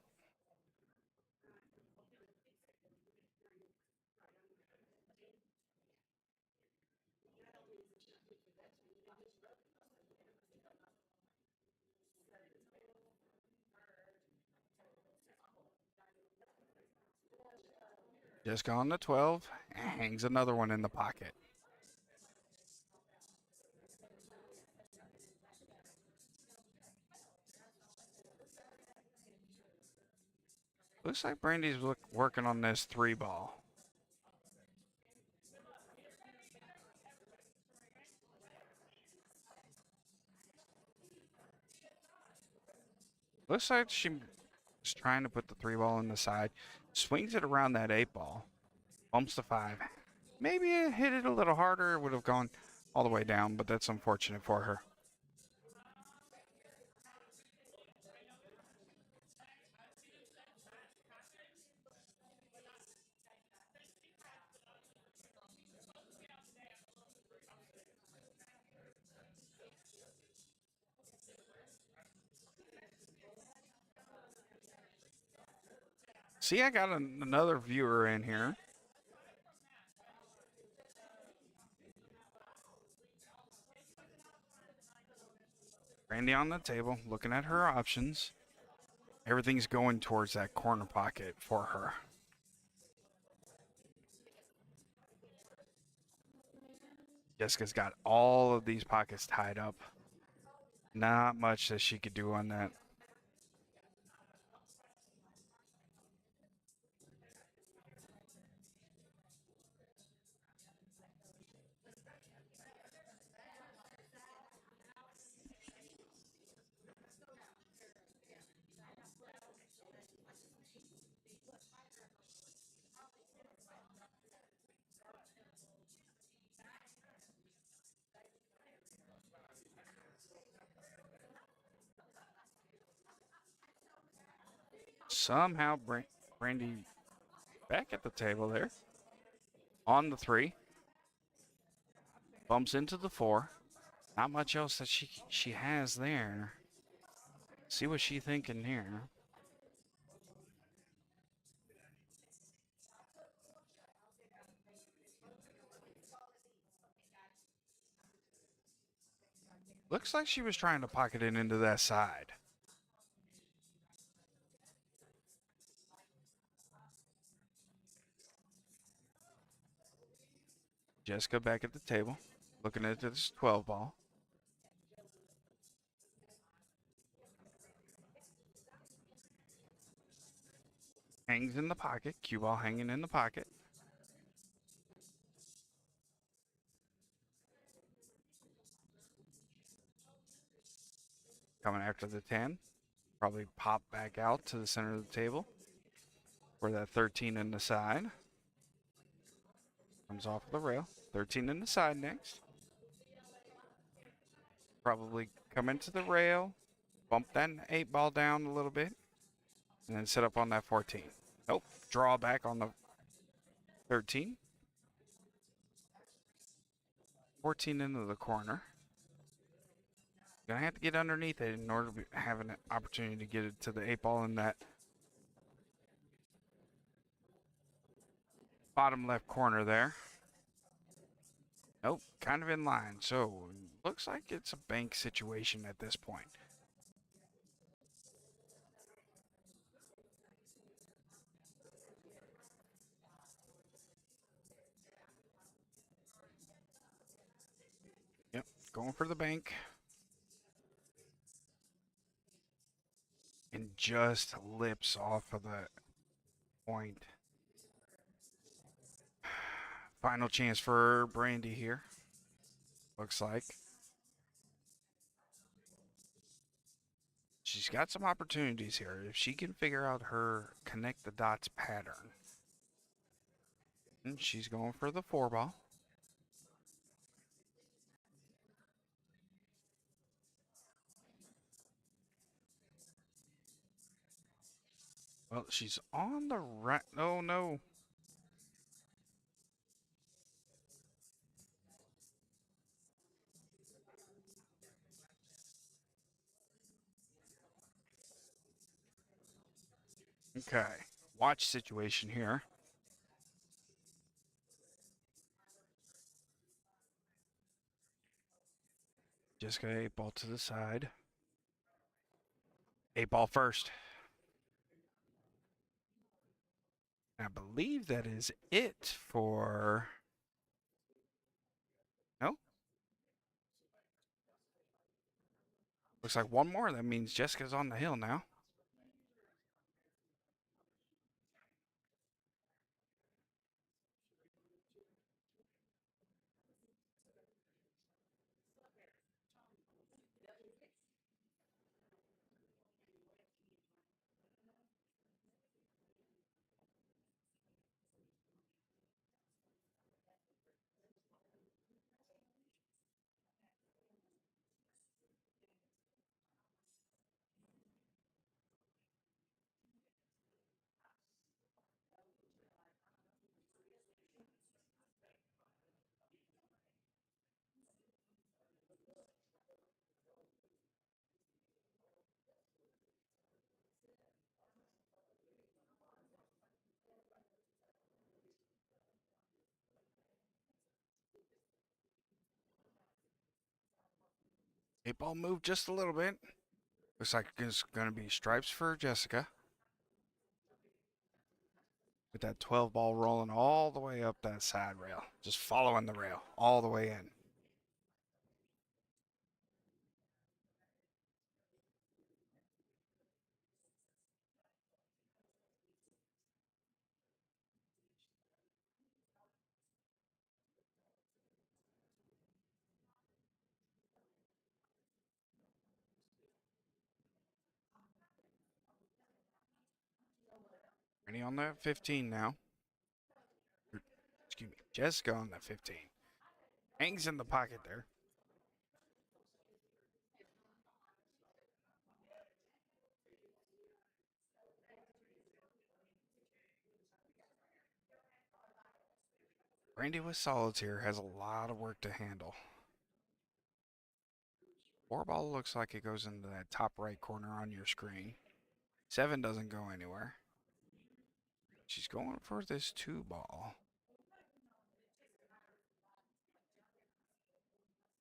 A: Just on the 12. Hangs another one in the pocket. Looks like Brandy's working on this 3 ball. Looks like she's trying to put the 3 ball in the side. Swings it around that 8 ball. Bumps the 5. Maybe it hit it a little harder. It would have gone all the way down, but that's unfortunate for her. See, I got another viewer in here. Brandy on the table, looking at her options. Everything's going towards that corner pocket for her. Jessica's got all of these pockets tied up. Not much that she could do on that. Somehow, Brandy back at the table there. On the 3. Bumps into the 4. Not much else that she has there. See what she thinking here. Looks like she was trying to pocket it into that side. Jessica back at the table, looking at this 12 ball. Hangs in the pocket. Cue ball hanging in the pocket. Coming after the 10. Probably pop back out to the center of the table for that 13 in the side. Comes off the rail. 13 in the side next. Probably come into the rail, bump that 8 ball down a little bit, and then set up on that 14. Nope. Draw back on the 13. 14 into the corner. Gonna have to get underneath it in order to have an opportunity to get it to the 8 ball in that bottom left corner there. Nope, kind of in line. So looks like it's a bank situation at this point. Yep, going for the bank. And just lips off of the point. Final chance for Brandy here. Looks like. She's got some opportunities here. If she can figure out her connect the dots pattern. And she's going for the 4 ball. Well, she's on the right. Oh, no. Okay. Watch situation here. Just got 8 ball to the side. 8 ball first. I believe that is it for. No? Looks like one more. That means Jessica's on the hill now. Eight ball moved just a little bit. Looks like it's going to be stripes for Jessica. With that 12 ball rolling all the way up that side rail. Just following the rail all the way in. Ready on that 15 now. Excuse me. Jessica on that 15. Hangs in the pocket there. Brandy with solids here has a lot of work to handle. 4 ball looks like it goes into that top right corner on your screen. 7 doesn't go anywhere. She's going for this 2 ball.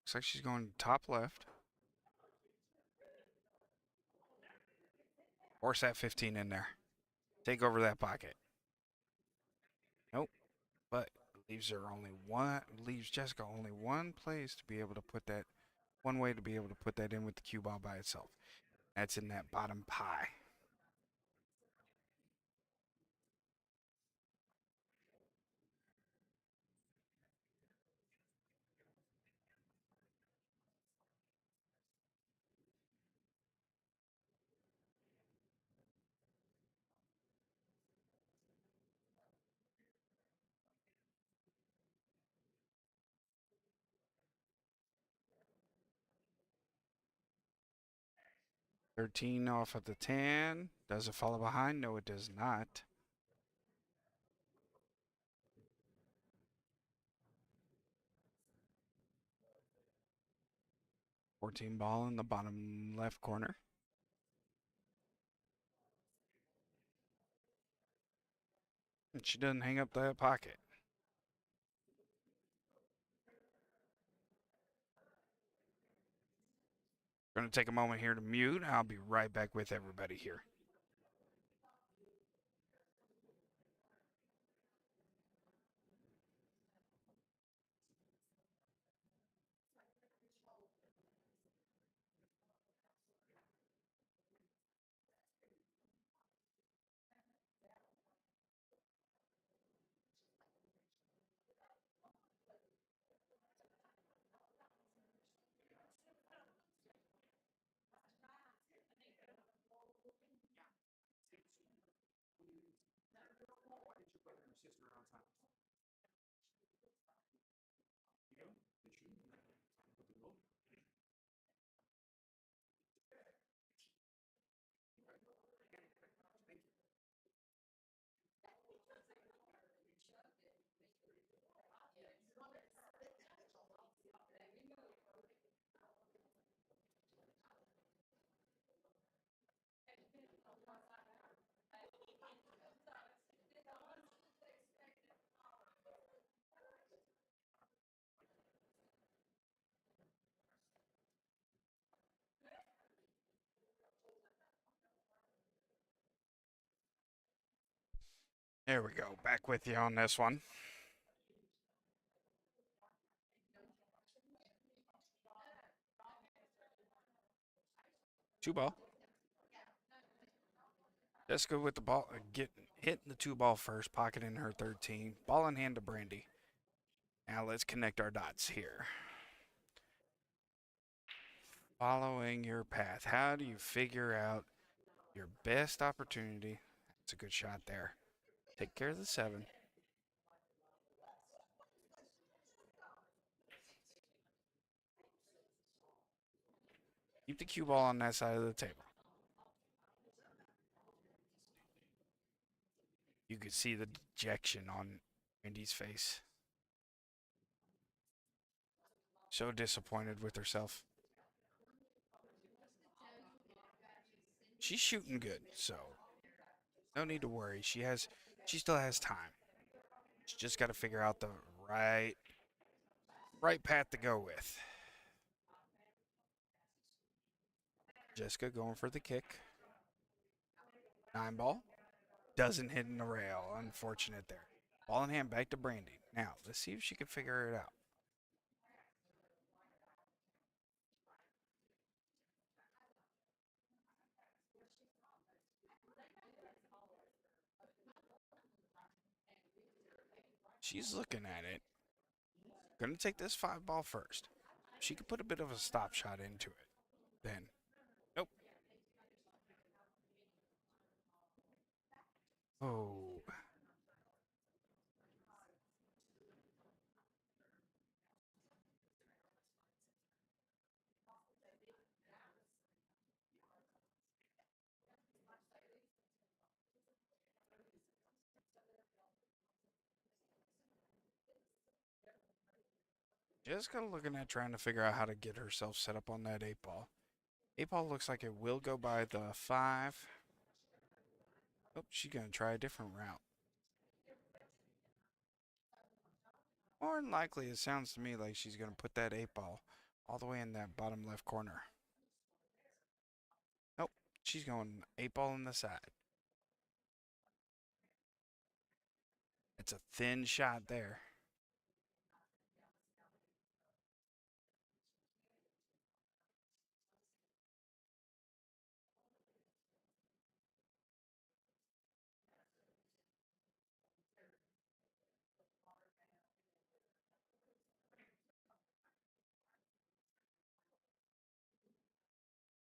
A: Looks like she's going top left. Force that 15 in there. Take over that pocket. Nope. But leaves her only one. Leaves Jessica only one place to be able to put that. One way to be able to put that in with the cue ball by itself. That's in that bottom pie. 13 off at the 10. Does it follow behind? No, it does not. $14 ball in the bottom left corner. And she doesn't hang up the pocket. Going to take a moment here to mute. I'll be right back with everybody here. There we go. Back with you on this one. Two ball. Jessica with the ball, hitting the two ball first, pocketing her 13. Ball in hand to Brandy. Now let's connect our dots here. Following your path. How do you figure out your best opportunity? That's a good shot there. Take care of the 7. Keep the cue ball on that side of the table. You could see the dejection on Brandy's face. So disappointed with herself. She's shooting good, so no need to worry. She still has time. She's just got to figure out the right path to go with. Jessica going for the kick. 9 ball. Doesn't hit in the rail. Unfortunate there. Ball in hand back to Brandy. Now, let's see if she can figure it out. She's looking at it. Gonna take this 5 ball first. She could put a bit of a stop shot into it. Then, nope. Oh. Jessica looking at trying to figure out how to get herself set up on that 8 ball. 8 ball looks like it will go by the 5. Oh, she's going to try a different route. More than likely, it sounds to me like she's going to put that 8 ball all the way in that bottom left corner. Nope, she's going 8 ball on the side. It's a thin shot there.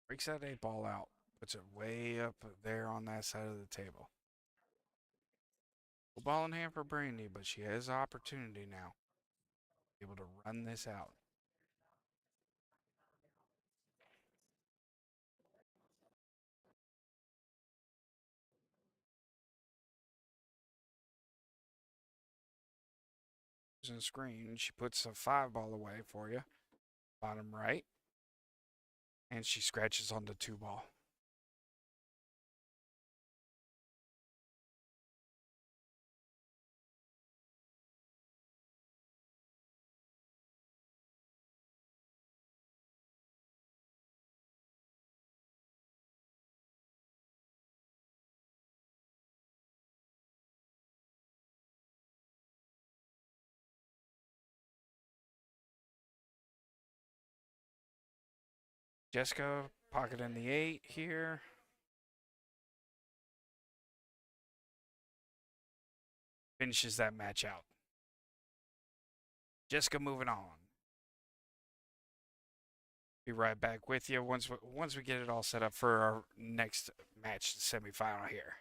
A: Breaks that 8 ball out. Puts it way up there on that side of the table. Full ball in hand for Brandy, but she has the opportunity now. Able to run this out. Using the screen, she puts a 5 ball away for you. Bottom right. And she scratches on the 2 ball. Jessica pocketing the 8 here. Finishes that match out. Jessica moving on. Be right back with you once we get it all set up for our next match, the semifinal here.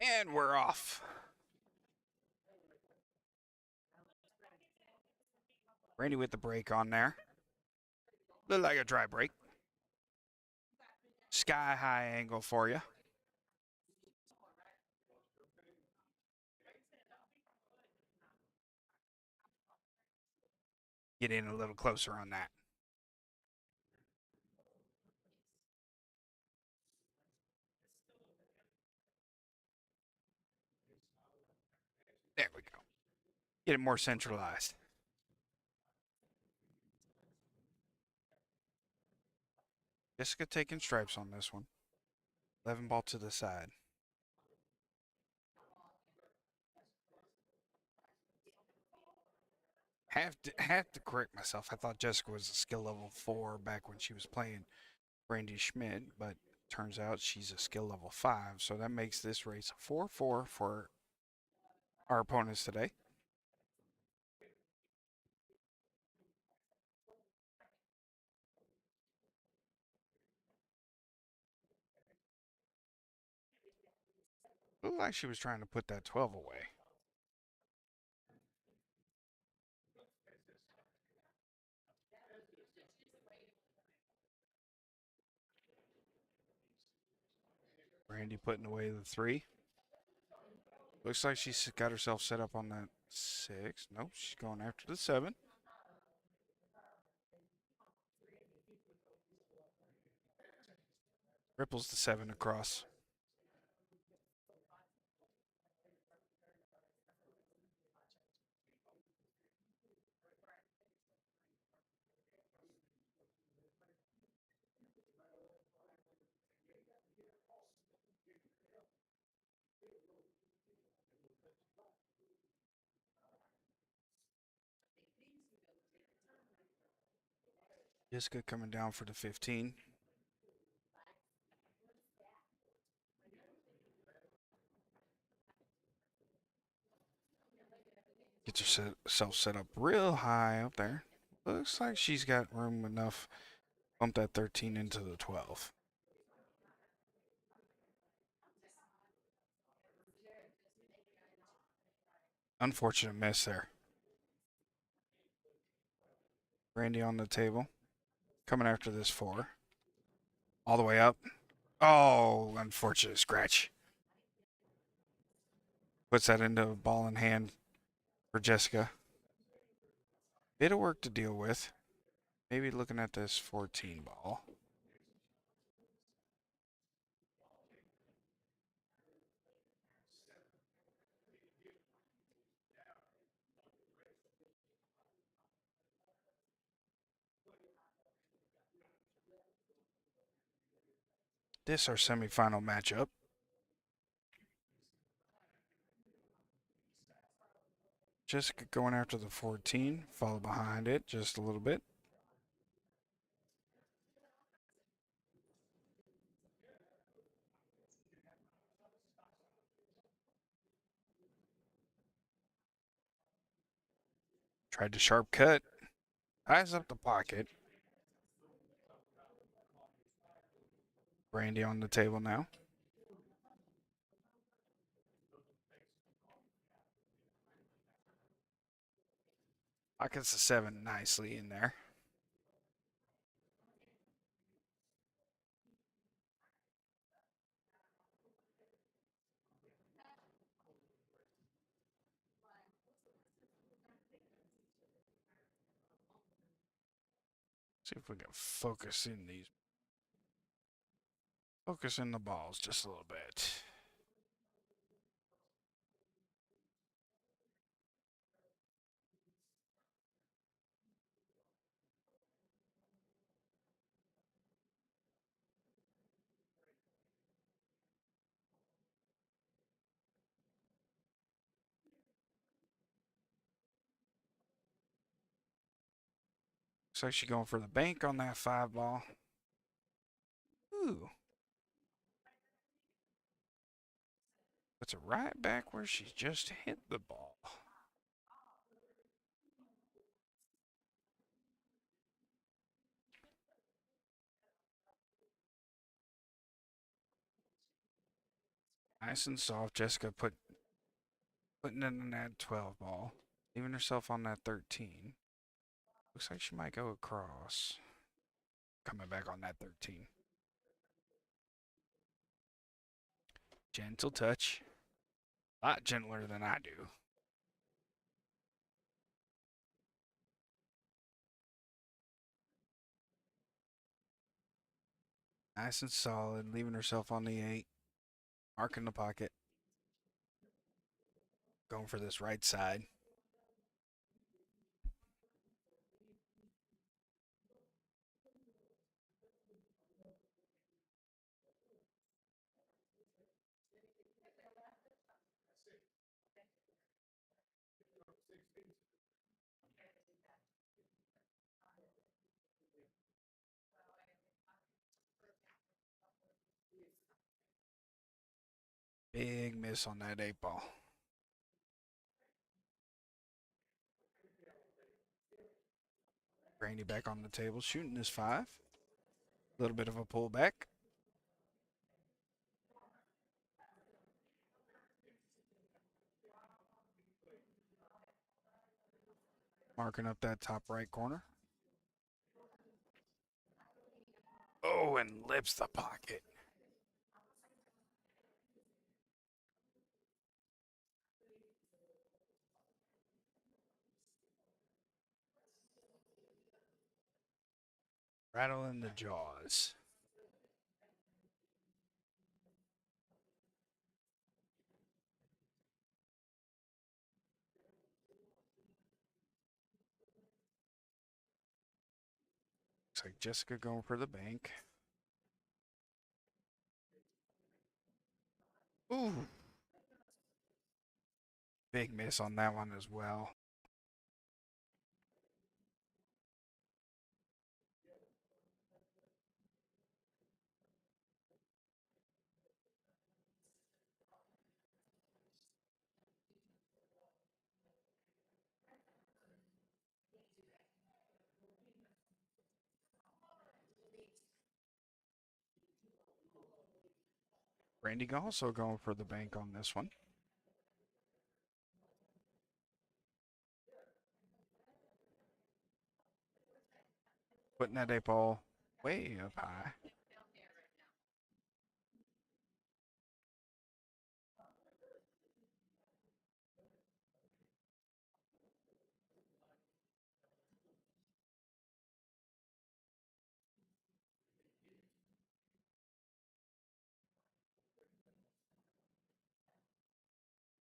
A: And we're off. Randy with the brake on there. Look like a dry brake. Sky high angle for you. Get in a little closer on that. There we go. Get it more centralized. Jessica taking stripes on this one. 11 ball to the side. Have to correct myself. I thought Jessica was a skill level 4 back when she was playing Brandy Schmidt, but turns out she's a skill level 5. So that makes this race a 4-4 for our opponents today. Looked like she was trying to put that 12 away. Brandy putting away the 3. Looks like she's got herself set up on that 6. Nope, she's going after the 7. Ripples the 7 across. Jessica coming down for the 15. Gets herself set up real high up there. Looks like she's got room enough. Bump that 13 into the 12. Unfortunate miss there. Brandy on the table. Coming after this 4. All the way up. Oh, unfortunate scratch. Puts that into a ball in hand for Jessica. Bit of work to deal with. Maybe looking at this 14 ball. This our semifinal matchup. Jessica going after the 14. Follow behind it just a little bit. Tried to sharp cut. Ties up the pocket. Brandy on the table now. Pockets the 7 nicely in there. See if we can focus in these. Focus in the balls just a little bit. Looks like she's going for the bank on that 5 ball. Ooh. Puts it right back where she just hit the ball. Nice and soft. Jessica putting in that 12 ball. Leaving herself on that 13. Looks like she might go across. Coming back on that 13. Gentle touch. A lot gentler than I do. Nice and solid. Leaving herself on the 8. Marking the pocket. Going for this right side. Big miss on that 8 ball. Brandy back on the table, shooting this 5. A little bit of a pullback. Marking up that top right corner. Oh, and lips the pocket. Rattle in the jaws. Looks like Jessica going for the bank. Ooh. Big miss on that one as well. Brandy also going for the bank on this one. Putting that 8 ball way up high.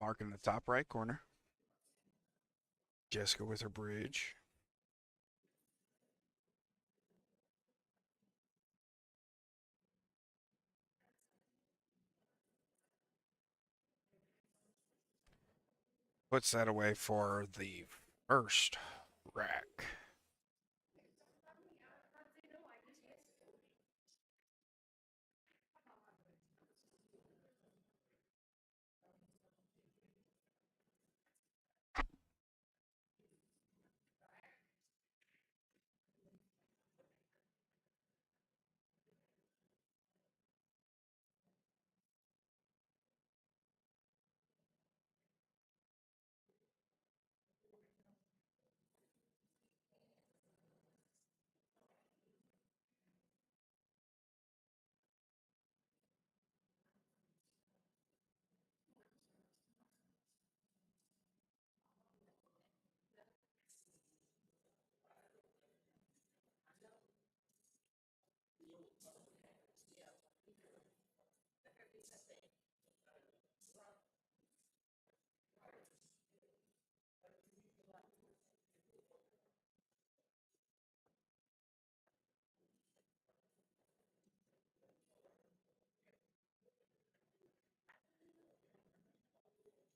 A: Marking the top right corner. Jessica with her bridge. Puts that away for the first rack.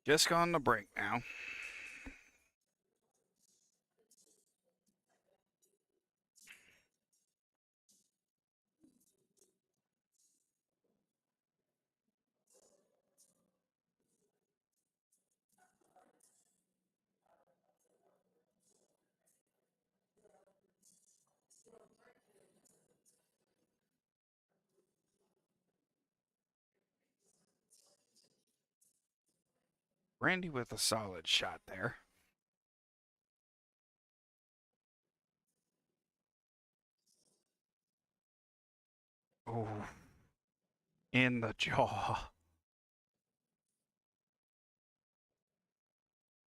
A: Jessica on the break now. Randy with a solid shot there. Oh, in the jaw.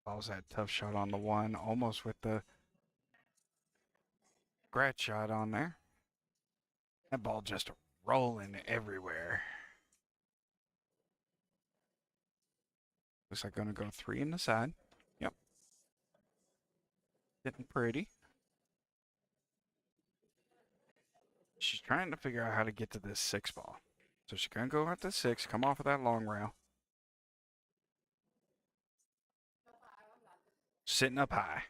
A: Balls that tough shot on the one, almost with the scratch shot on there. That ball just rolling everywhere. Looks like going to go 3 in the side. Yep. Getting pretty. She's trying to figure out how to get to this 6 ball. So she's going to go at the 6, come off of that long rail. Sitting up high.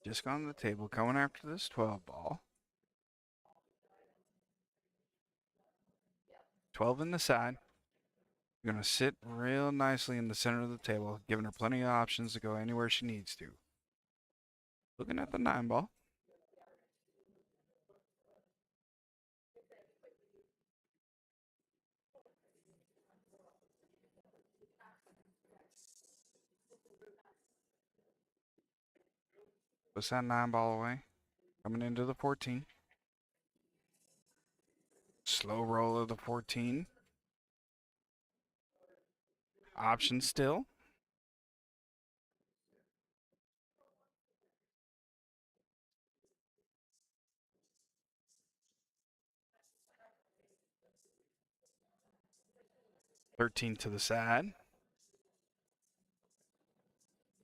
A: Just gone to the table, coming after this 12 ball. 12 in the side. You're going to sit real nicely in the center of the table, giving her plenty of options to go anywhere she needs to. Looking at the 9 ball. Puts that 9 ball away. Coming into the 14. Slow roll of the 14. Option still. $13 to the side.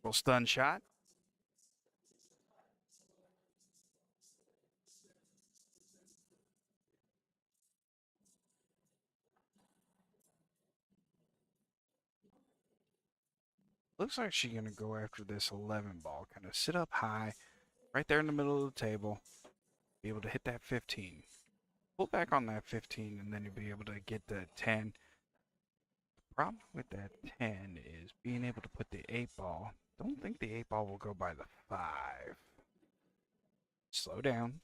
A: Little stun shot. Looks like she's going to go after this 11 ball. Kind of sit up high, right there in the middle of the table. Be able to hit that 15. Pull back on that 15, and then you'll be able to get the 10. The problem with that 10 is being able to put the 8 ball. Don't think the 8 ball will go by the 5. Slow down.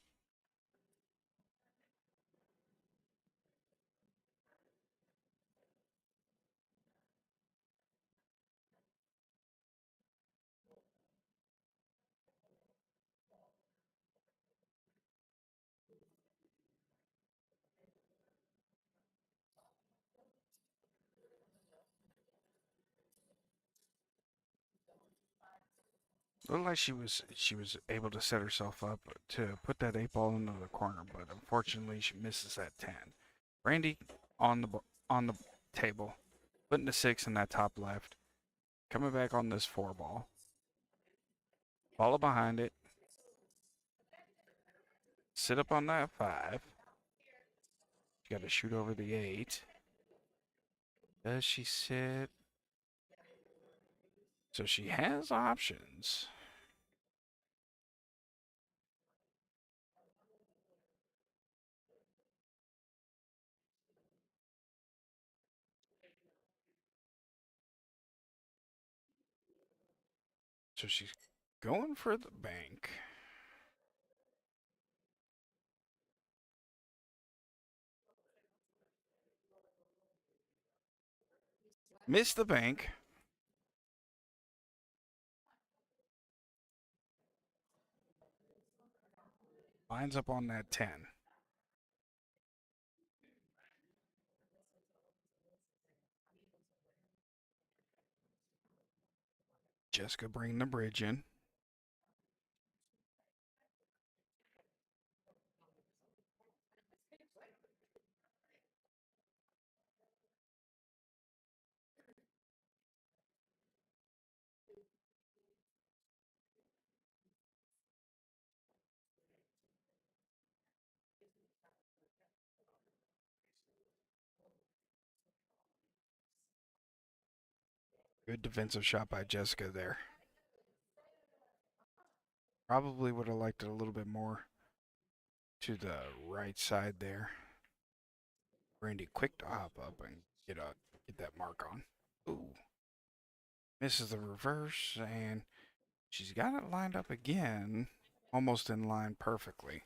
A: Looked like she was able to set herself up to put that 8 ball into the corner, but unfortunately she misses that 10. Randy on the table, putting the 6 in that top left, coming back on this 4 ball. Follow behind it. Sit up on that 5. She got to shoot over the 8. Does she sit? So she has options. So she's going for the bank. Missed the bank. Lines up on that 10. Jessica bringing the bridge in. Good defensive shot by Jessica there. Probably would have liked it a little bit more to the right side there. Brandy, quick to hop up and get that mark on. Ooh, misses the reverse, and she's got it lined up again, almost in line perfectly.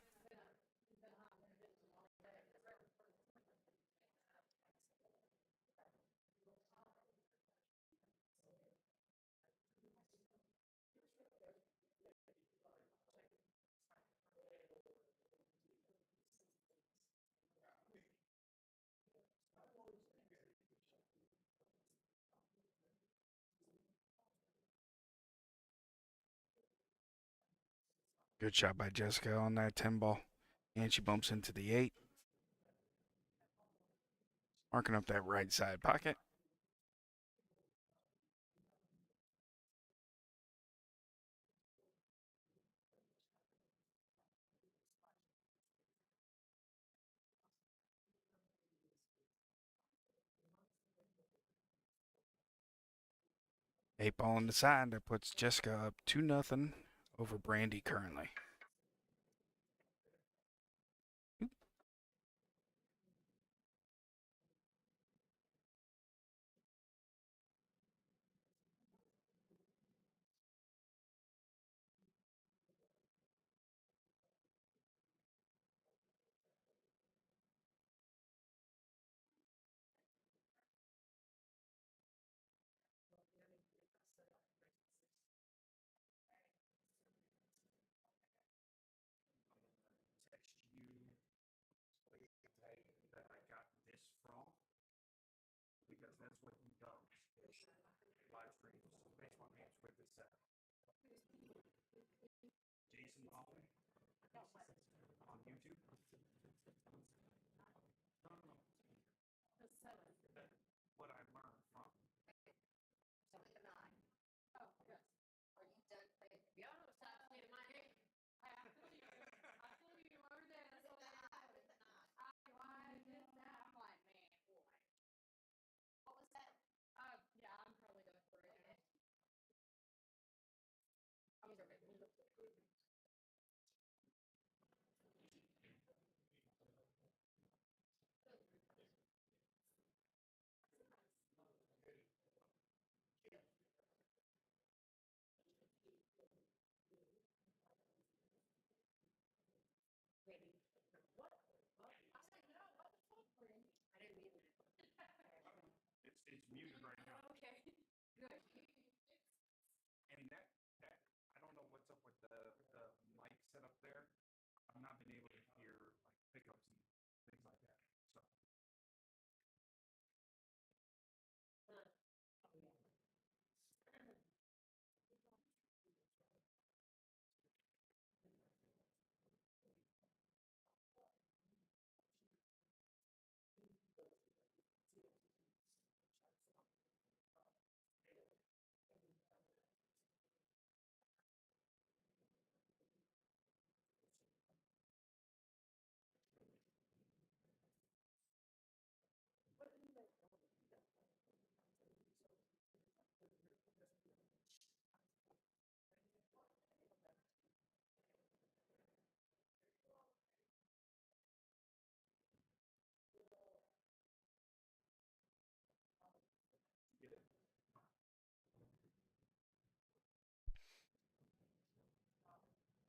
A: Good shot by Jessica on that 10 ball. And she bumps into the 8. Marking up that right side pocket. Eight ball on the side that puts Jessica up 2-0 over Brandy currently.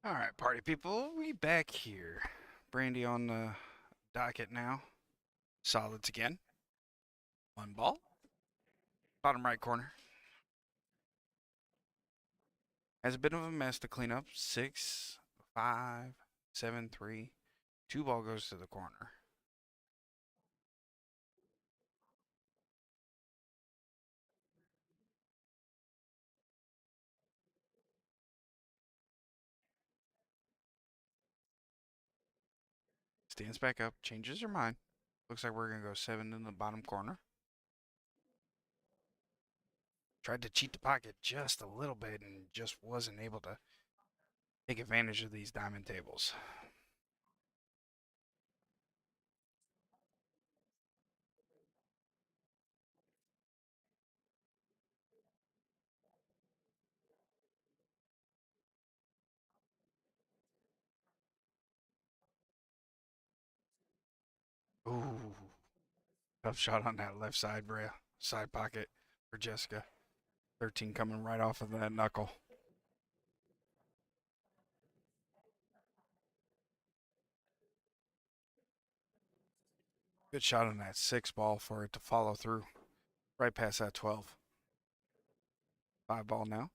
A: All right, party people, we back here. Brandy on the docket now. Solids again. 1 ball. Bottom right corner. Has a bit of a mess to clean up. 6, 5, 7, 3. 2 ball goes to the corner. Stands back up, changes her mind. Looks like we're going to go 7 in the bottom corner. Tried to cheat the pocket just a little bit and just wasn't able to take advantage of these diamond tables. Tough shot on that left side, Brea. Side pocket for Jessica. 13 coming right off of that knuckle. Good shot on that 6 ball for it to follow through. Right past that 12. 5 ball now.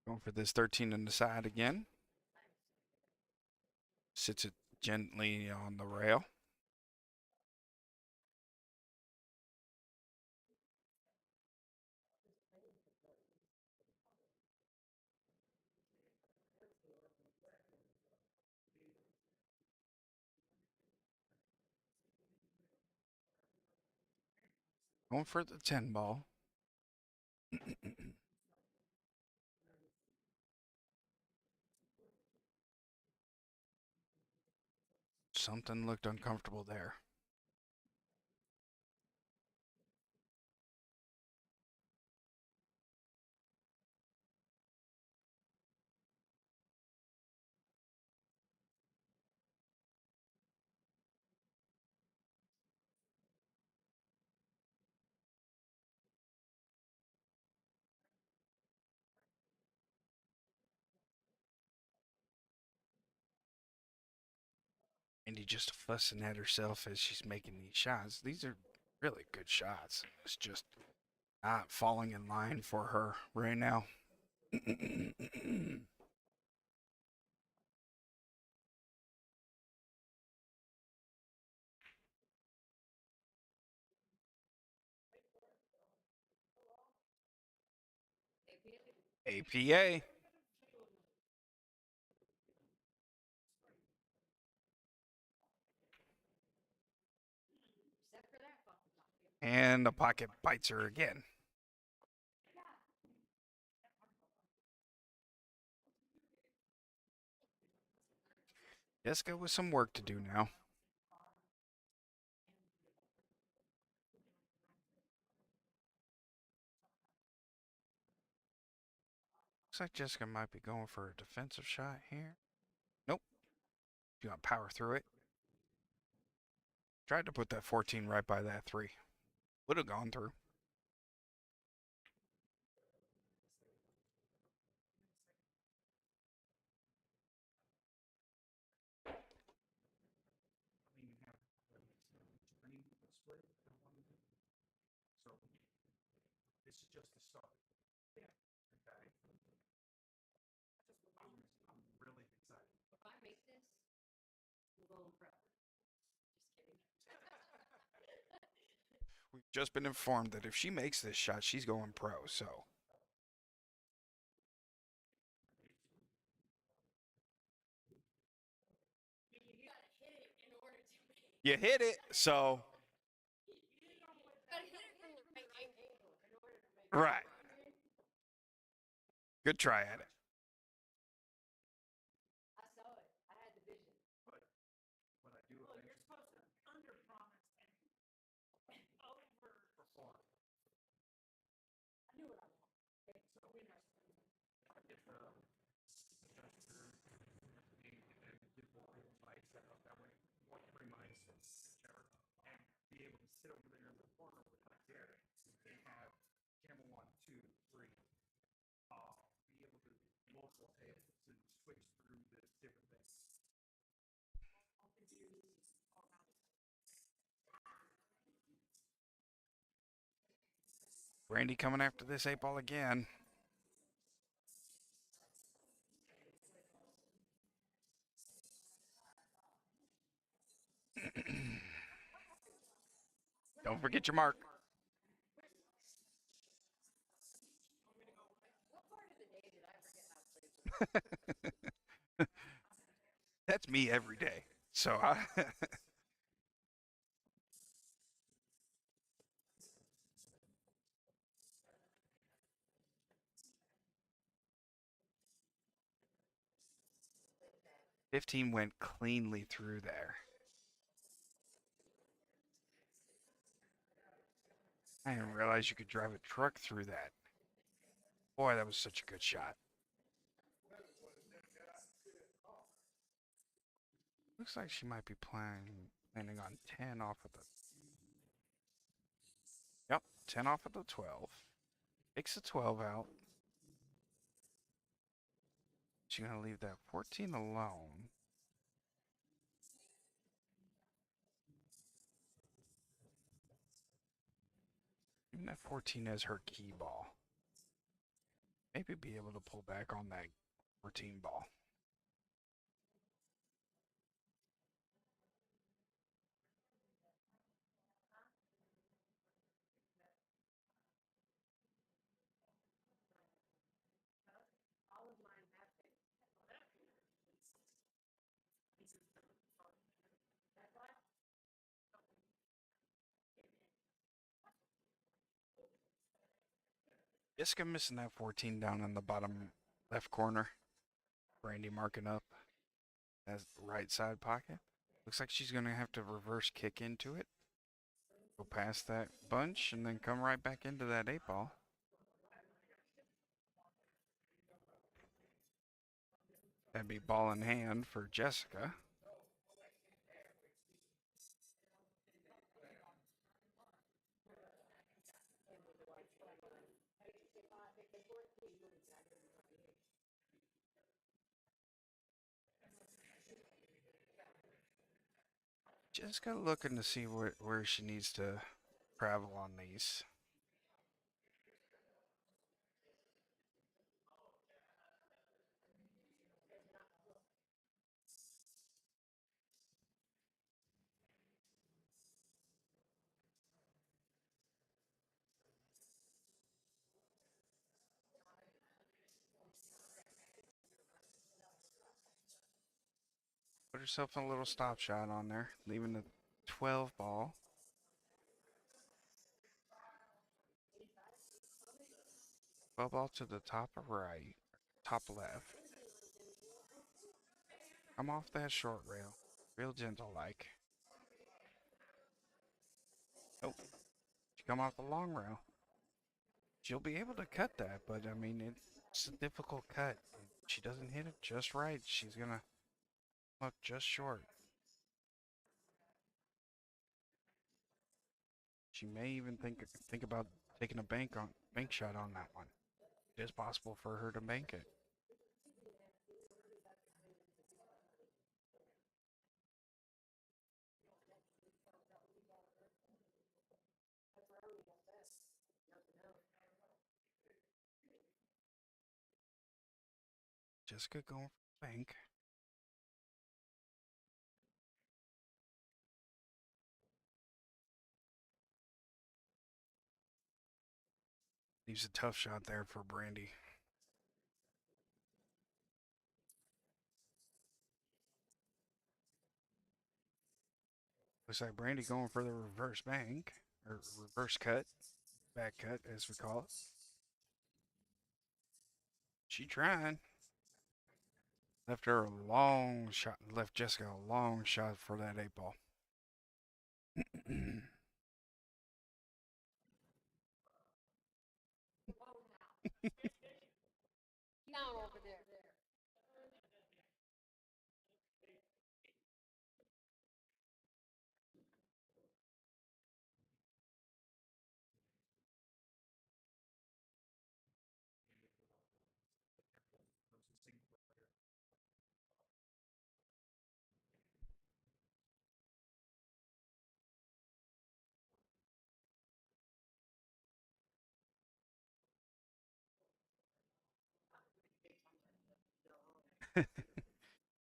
A: Going for this 13 on the side again. Sits it gently on the rail. Going for the 10 ball. Something looked uncomfortable there. Andy just fussing at herself as she's making these shots. These are really good shots. It's just not falling in line for her right now. APA. And the pocket bites her again. Jessica with some work to do now. Looks like Jessica might be going for a defensive shot here. Nope. You got power through it. Tried to put that 14 right by that 3. Would have gone through. We've just been informed that if she makes this shot, she's going pro, so. You hit it, so. Right. Good try at it. Randy coming after this 8 ball again. Don't forget your mark. That's me every day. So 15 went cleanly through there. I didn't realize you could drive a truck through that. Boy, that was such a good shot. Looks like she might be planning on 10 off of the. Yep, 10 off of the 12. Takes the 12 out. She's going to leave that 14 alone. Even that 14 as her key ball. Maybe be able to pull back on that 14 ball. Jessica missing that 14 down in the bottom left corner. Brandy marking up as right side pocket. Looks like she's going to have to reverse kick into it. Go past that bunch and then come right back into that 8 ball. That'd be ball in hand for Jessica. Jessica looking to see where she needs to travel on these. Put herself a little stop shot on there, leaving the 12 ball. Ball to the top of right, top left. Come off that short rail, real gentle like. Nope. She come off the long rail. She'll be able to cut that, but I mean, it's a difficult cut. If she doesn't hit it just right, she's gonna look just short. She may even think about taking a bank shot on that one. It is possible for her to bank it. Jessica going for bank. Leaves a tough shot there for Brandy. Looks like Brandy going for the reverse bank, or reverse cut, back cut as we call it. She trying. Left her a long shot. Left Jessica a long shot for that 8 ball.
B: Down over there.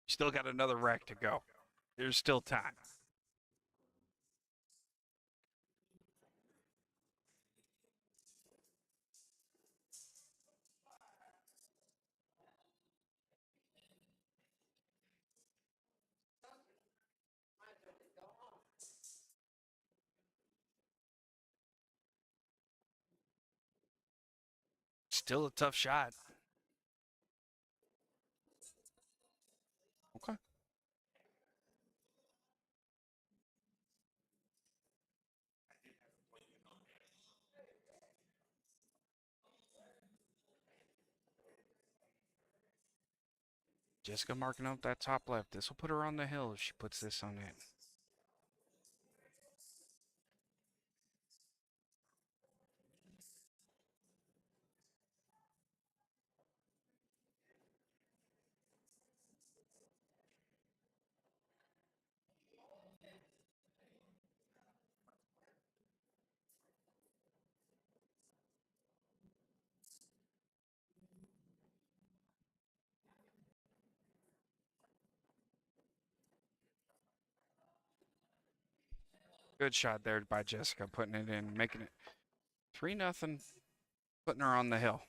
A: Still got another rack to go. There's still time. Still a tough shot. Okay. Jessica marking up that top left. This will put her on the hill if she puts this on it. Good shot there by Jessica, putting it in, making it 3-0, putting her on the hill.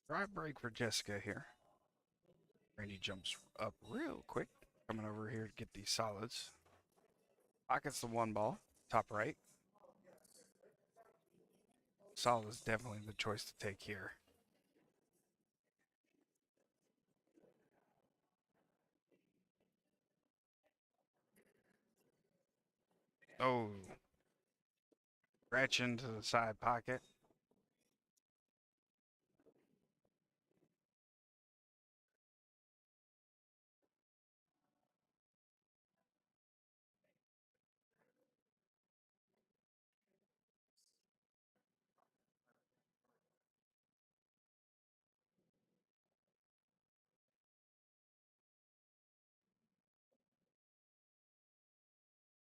A: Dry break for Jessica here. Randy jumps up real quick, coming over here to get these solids. Pockets the one ball, top right. Solid is definitely the choice to take here. Oh, scratch into the side pocket.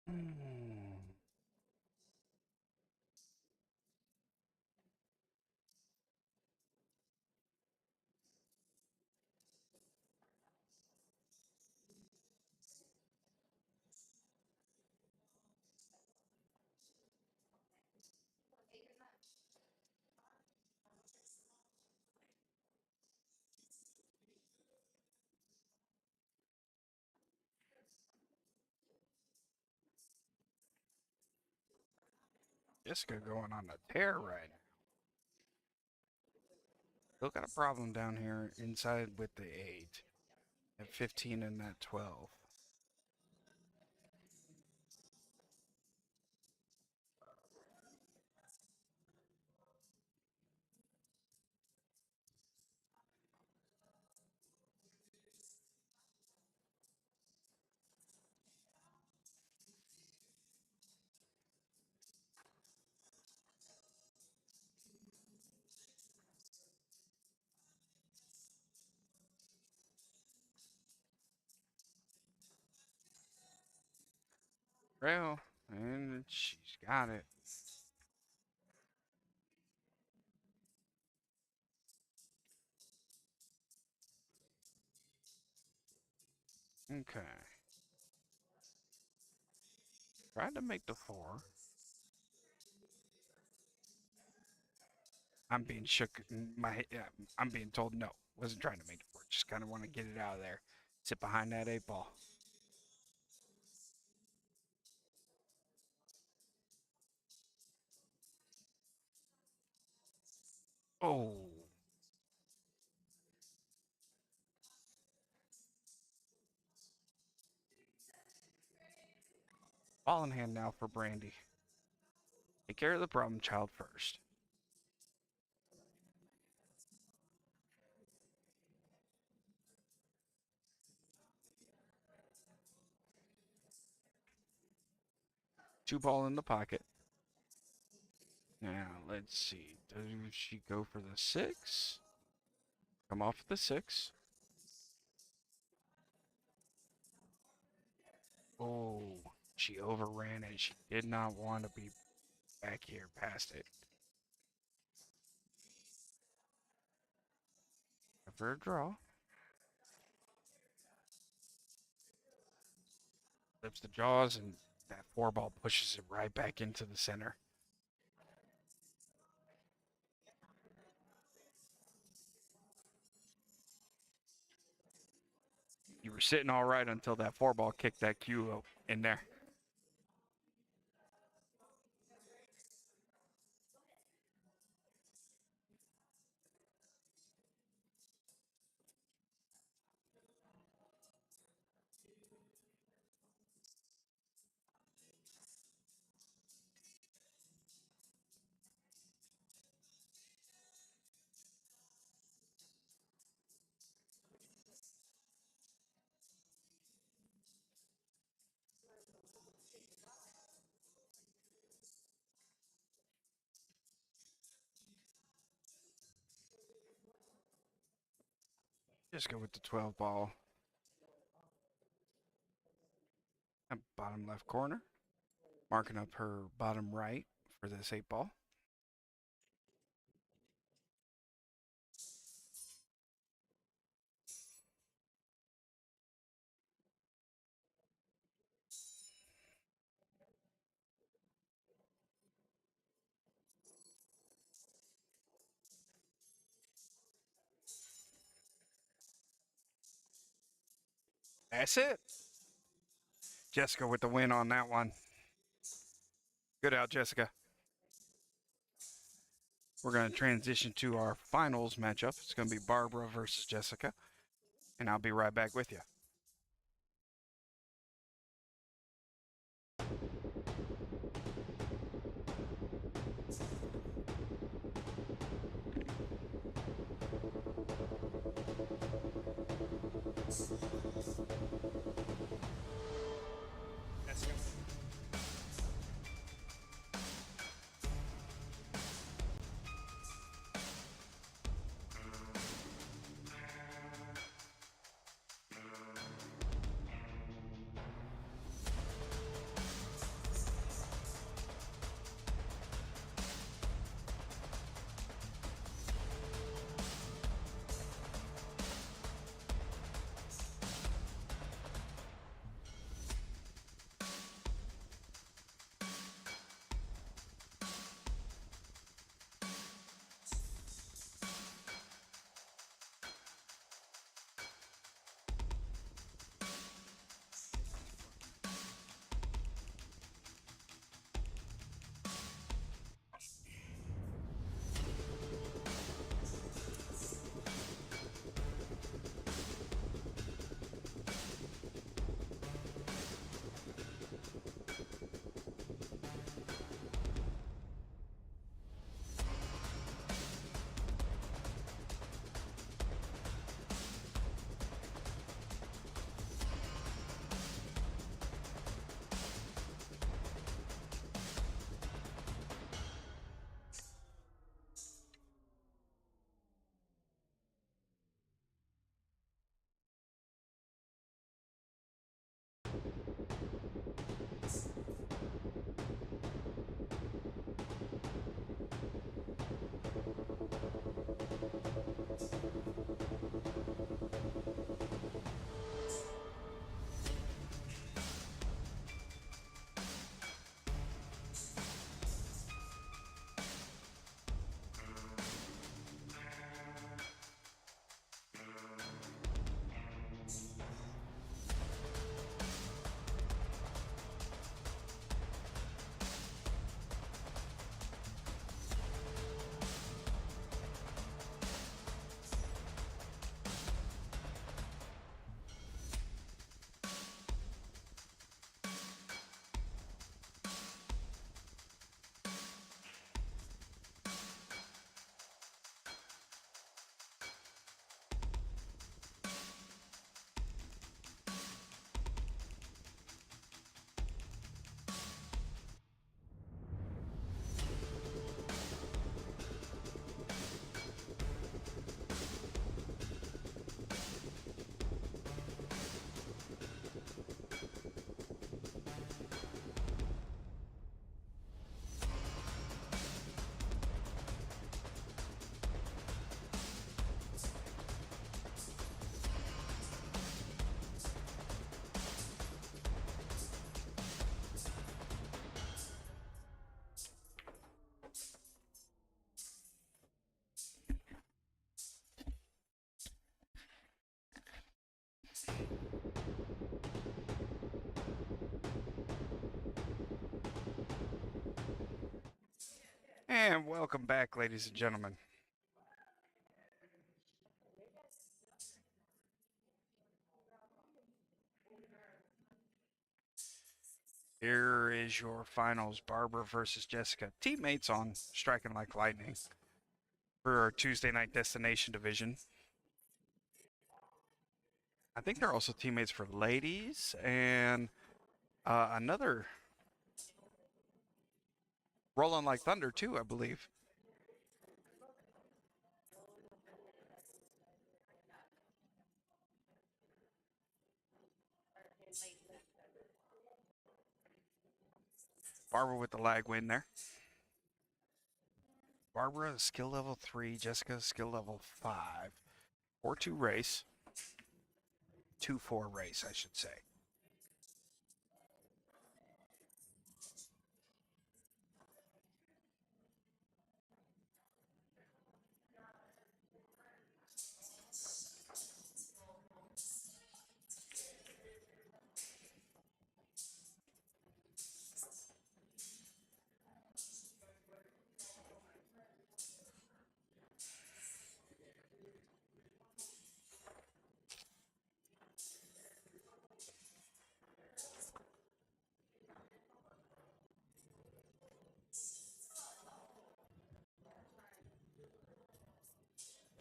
A: Hmm. Jessica going on a tear right now. Still got a problem down here inside with the 8 at 15 and that 12. Well, and she's got it. Okay. Tried to make the 4. I'm being shook. I'm being told no. Wasn't trying to make it 4. Just kind of want to get it out of there. Sit behind that 8 ball. Oh. Ball in hand now for Brandy. Take care of the problem child first. Two ball in the pocket. Now, let's see. Does she go for the 6? Come off the 6. Oh, she overran it. She did not want to be back here past it. For a draw. Flips the jaws, and that 4 ball pushes it right back into the center. You were sitting all right until that 4 ball kicked that cue in there. Just go with the 12 ball. And bottom left corner. Marking up her bottom right for this 8 ball. That's it. Jessica with the win on that one. Good out, Jessica. We're going to transition to our finals matchup. It's going to be Barbara versus Jessica. And I'll be right back with you. And welcome back, ladies and gentlemen. Here is your finals, Barbara versus Jessica. Teammates on Striking Like Lightning for our Tuesday night destination division. I think they're also teammates for ladies and another Rolling Like Thunder too, I believe. Barbara with the lag win there. Barbara, skill level 3. Jessica, skill level 5. 4-2 race. 2-4 race, I should say.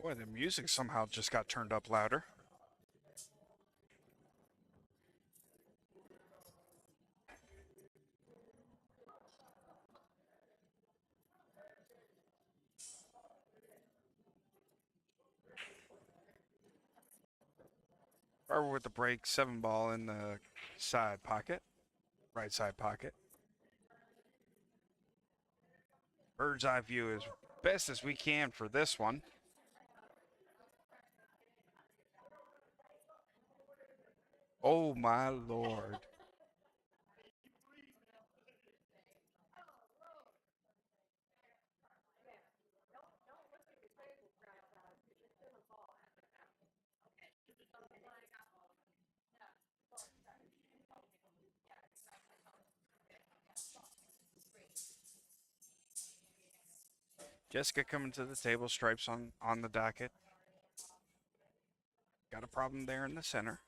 A: Boy, the music somehow just got turned up louder. Barbara with the break, 7-ball in the side pocket, right side pocket. Bird's eye view as best as we can for this one. Oh my lord. Jessica coming to the table, stripes on the docket. Got a problem there in the center.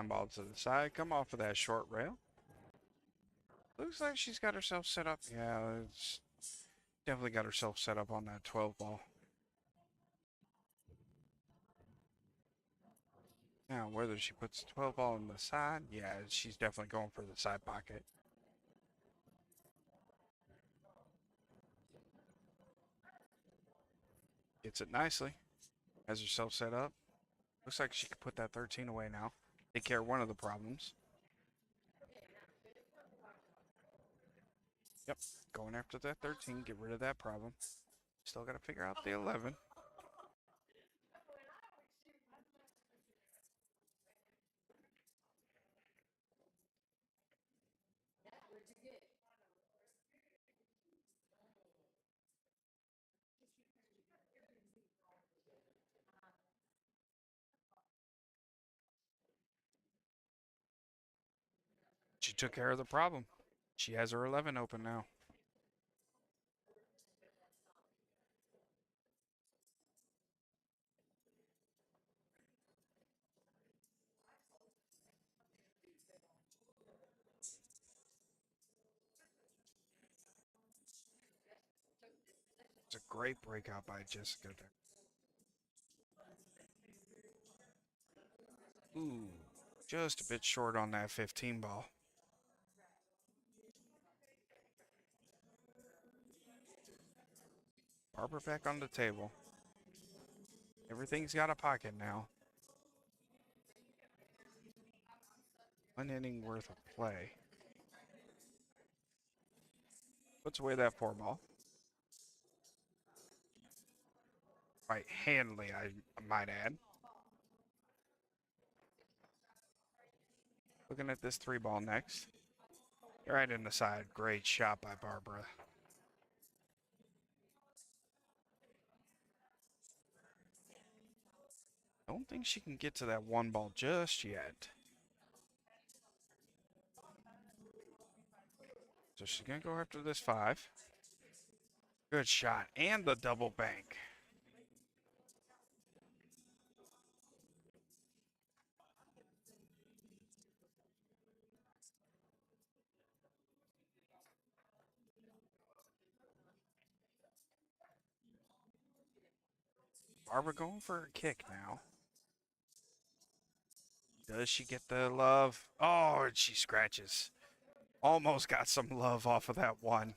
A: Ball to the side, come off of that short rail. Looks like she's got herself set up. Yeah, it's definitely got herself set up on that 12-ball. Now, whether she puts the 12-ball on the side, yeah, she's definitely going for the side pocket. Gets it nicely. Has herself set up. Looks like she could put that 13 away now. Take care of one of the problems. Yep, going after that 13, get rid of that problem. Still got to figure out the 11. She took care of the problem. She has her 11 open now. It's a great breakout by Jessica there. Ooh, just a bit short on that 15 ball. Barbara back on the table. Everything's got a pocket now. 1 inning worth of play. Puts away that 4-ball. Right handily, I might add. Looking at this 3-ball next. Right in the side. Great shot by Barbara. Don't think she can get to that one ball just yet. So she's going to go after this 5. Good shot. And the double bank. Barbara going for a kick now. Does she get the love? Oh, and she scratches. Almost got some love off of that one.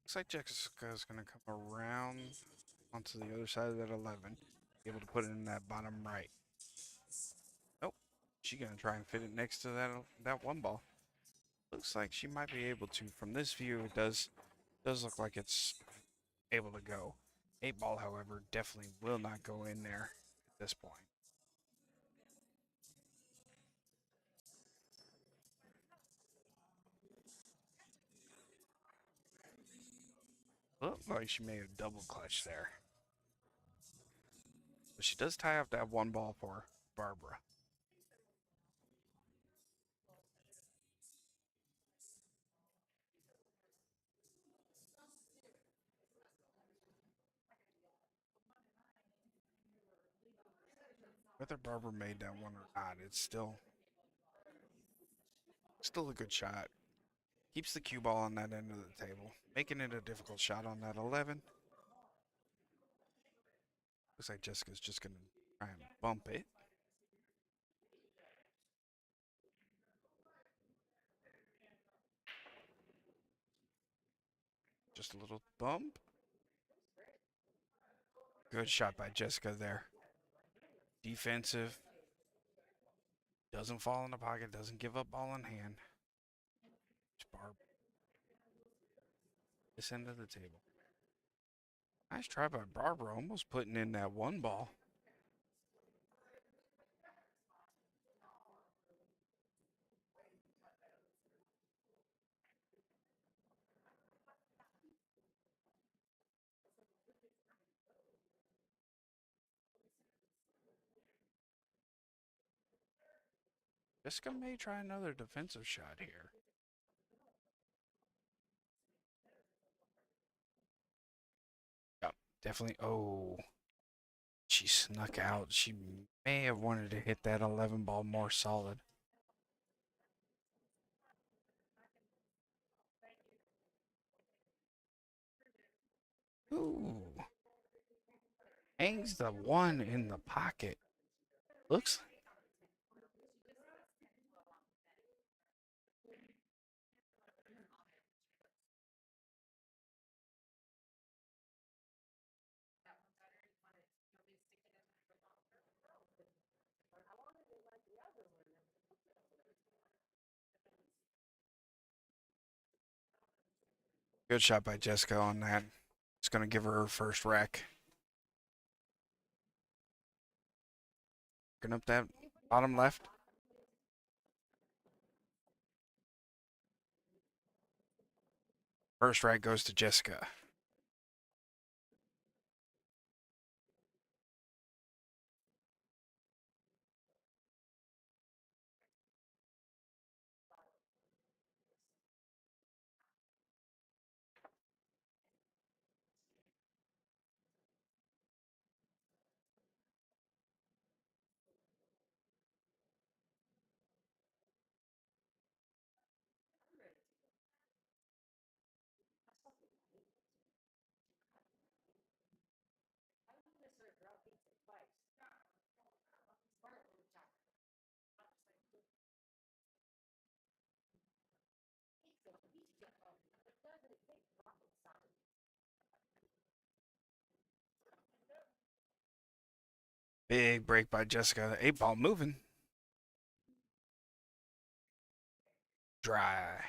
A: Looks like Jessica's going to come around onto the other side of that 11. Be able to put it in that bottom right. Nope. She's going to try and fit it next to that one ball. Looks like she might be able to. From this view, it does look like it's able to go. 8 ball, however, definitely will not go in there at this point. Looked like she made a double clutch there. But she does tie up that one ball for Barbara. Whether Barbara made that one or not, it's still a good shot. Keeps the cue ball on that end of the table, making it a difficult shot on that 11. Looks like Jessica's just going to try and bump it. Just a little bump. Good shot by Jessica there. Defensive. Doesn't fall in the pocket. Doesn't give up ball in hand. Barb. This end of the table. Nice try by Barbara. Almost putting in that one ball. Jessica may try another defensive shot here. Yep, definitely. Oh, she snuck out. She may have wanted to hit that 11 ball more solid. Ooh. Hangs the 1 in the pocket. Looks. Good shot by Jessica on that. It's going to give her first rack. Picking up that bottom left. First rack goes to Jessica. Big break by Jessica. The 8 ball moving. Dry.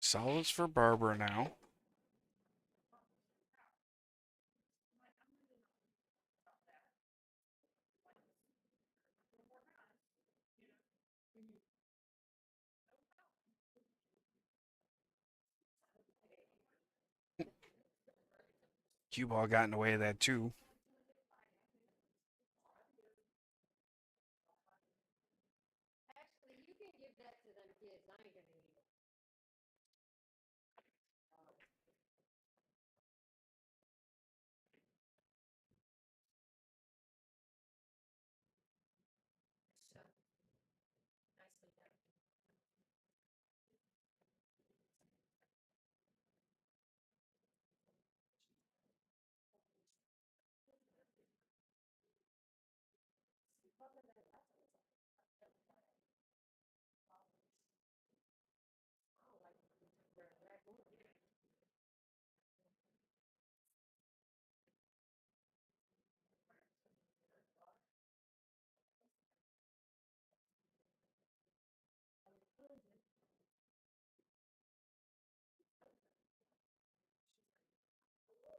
A: Solids for Barbara now. Cue ball got in the way of that too.
B: Actually, you can give that to them kids. I ain't gonna eat it.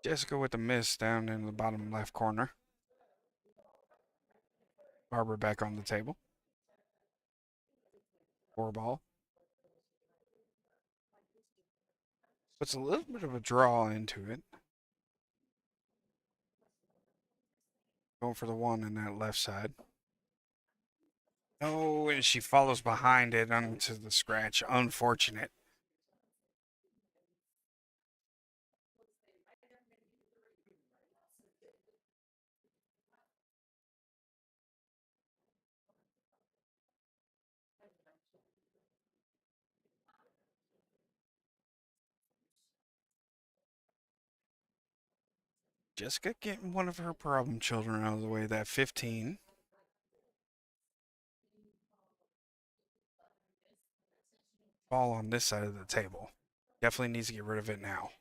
A: Jessica with the miss down in the bottom left corner. Barbara back on the table. 4 ball. Puts a little bit of a draw into it. Going for the 1 in that left side. Oh, and she follows behind it onto the scratch. Unfortunate. Jessica getting one of her problem children out of the way. That 15. Ball on this side of the table. Definitely needs to get rid of it now.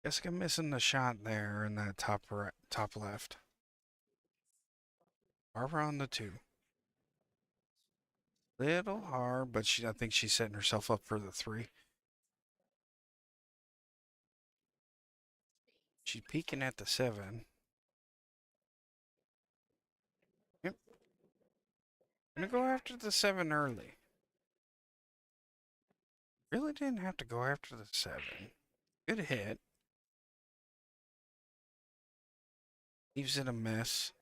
A: Jessica missing the shot there in that top left. Barbara on the 2. Little hard, but I think she's setting herself up for the 3. She's peeking at the 7. Yep. Gonna go after the 7 early. Really didn't have to go after the 7. Good hit. Leaves it a mess.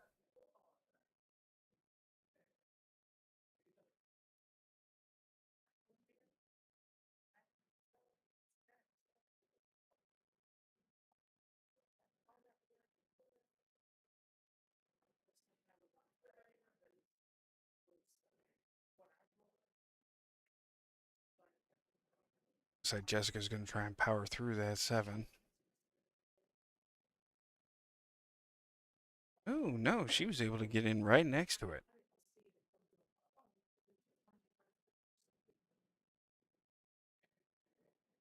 A: Looks like Jessica's gonna try and power through that 7. Oh, no, she was able to get in right next to it.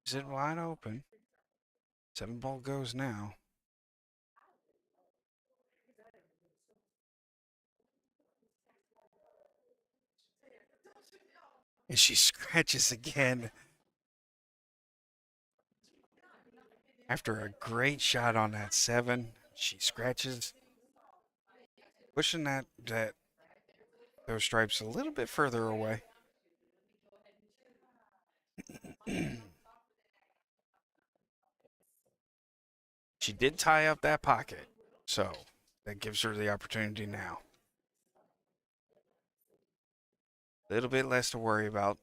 A: Is it wide open? 7 ball goes now. And she scratches again. After a great shot on that 7, she scratches, pushing those stripes a little bit further away. She did tie up that pocket, so that gives her the opportunity now. A little bit less to worry about.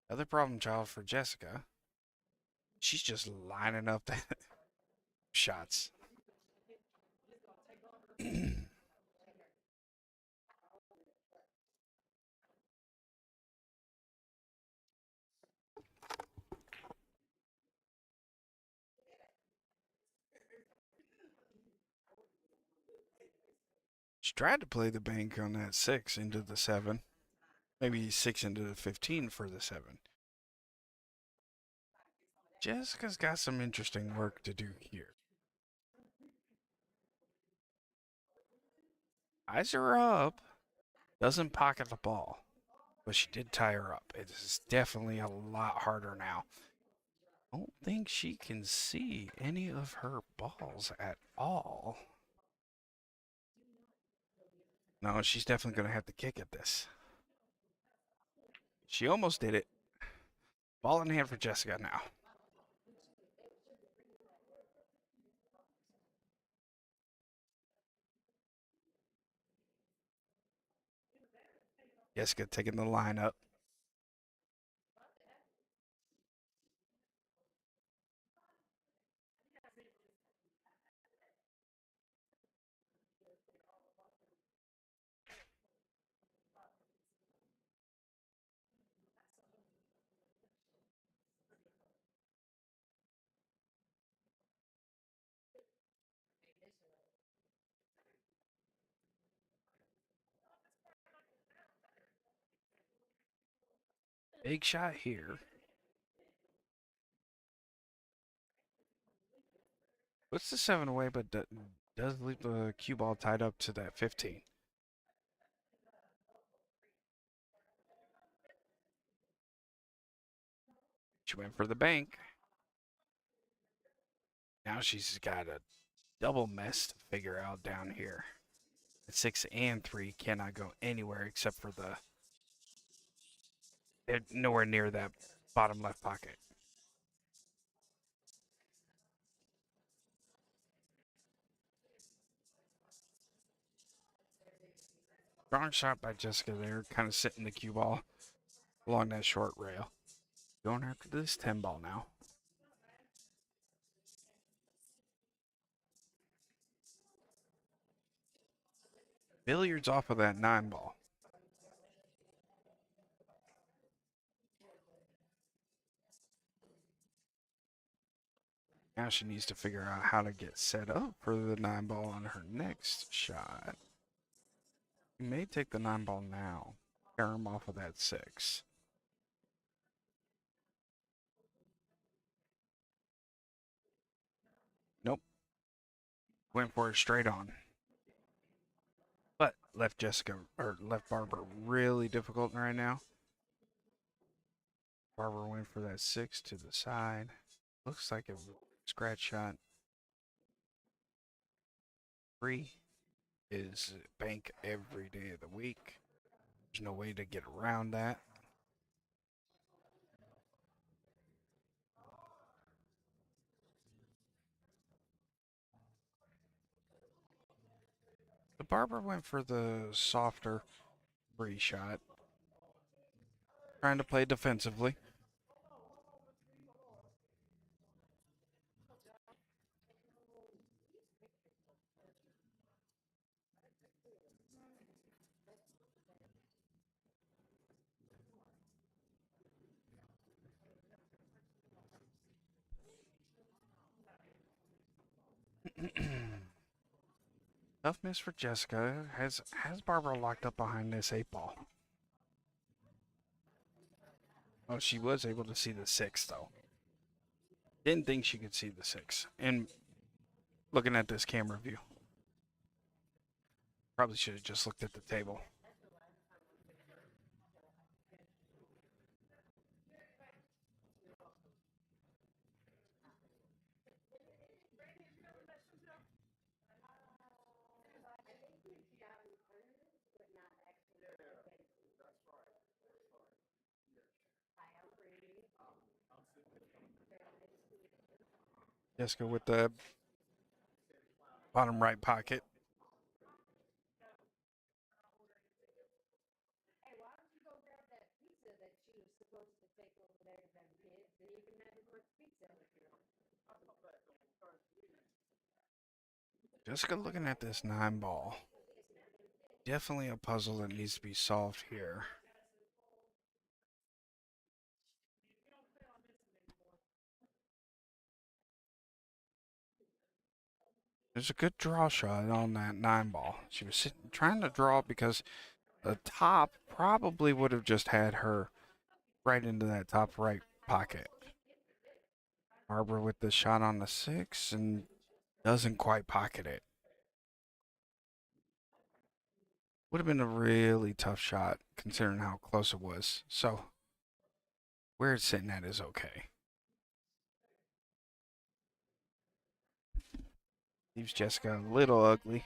A: Another problem child for Jessica. She's just lining up the shots. She tried to play the bank on that 6 into the 7. Maybe 6 into the 15 for the 7. Jessica's got some interesting work to do here. Eyes are up. Doesn't pocket the ball. But she did tie her up. It is definitely a lot harder now. I don't think she can see any of her balls at all. No, she's definitely going to have to kick at this. She almost did it. Ball in hand for Jessica now. Jessica taking the line up. Big shot here. Puts the 7 away, but does leave the cue ball tied up to that 15. She went for the bank. Now she's got a double mess to figure out down here. 6 and 3 cannot go anywhere except for they're nowhere near that bottom left pocket. Strong shot by Jessica there, kind of sitting the cue ball along that short rail. Going after this 10 ball now. Billiards off of that 9 ball. Now she needs to figure out how to get set up for the 9 ball on her next shot. You may take the 9 ball now. Pair him off of that 6. Nope. Went for it straight on. But left Jessica, or left Barbara really difficult right now. Barbara went for that 6 to the side. Looks like a scratch shot. 3 is bank every day of the week. There's no way to get around that. The Barbara went for the softer 3 shot. Trying to play defensively. Tough miss for Jessica. Has Barbara locked up behind this 8 ball. Oh, she was able to see the 6 though. Didn't think she could see the 6. And looking at this camera view. Probably should have just looked at the table. Jessica with the bottom right pocket.
B: Hey, why don't you go grab that pizza that you were supposed to take over there to them kids and you can have it for pizza?
A: Jessica looking at this 9 ball. Definitely a puzzle that needs to be solved here. There's a good draw shot on that 9 ball. She was trying to draw because the top probably would have just had her right into that top right pocket. Barbara with the shot on the 6 and doesn't quite pocket it. Would have been a really tough shot considering how close it was. So where it's sitting at is okay. Leaves Jessica a little ugly.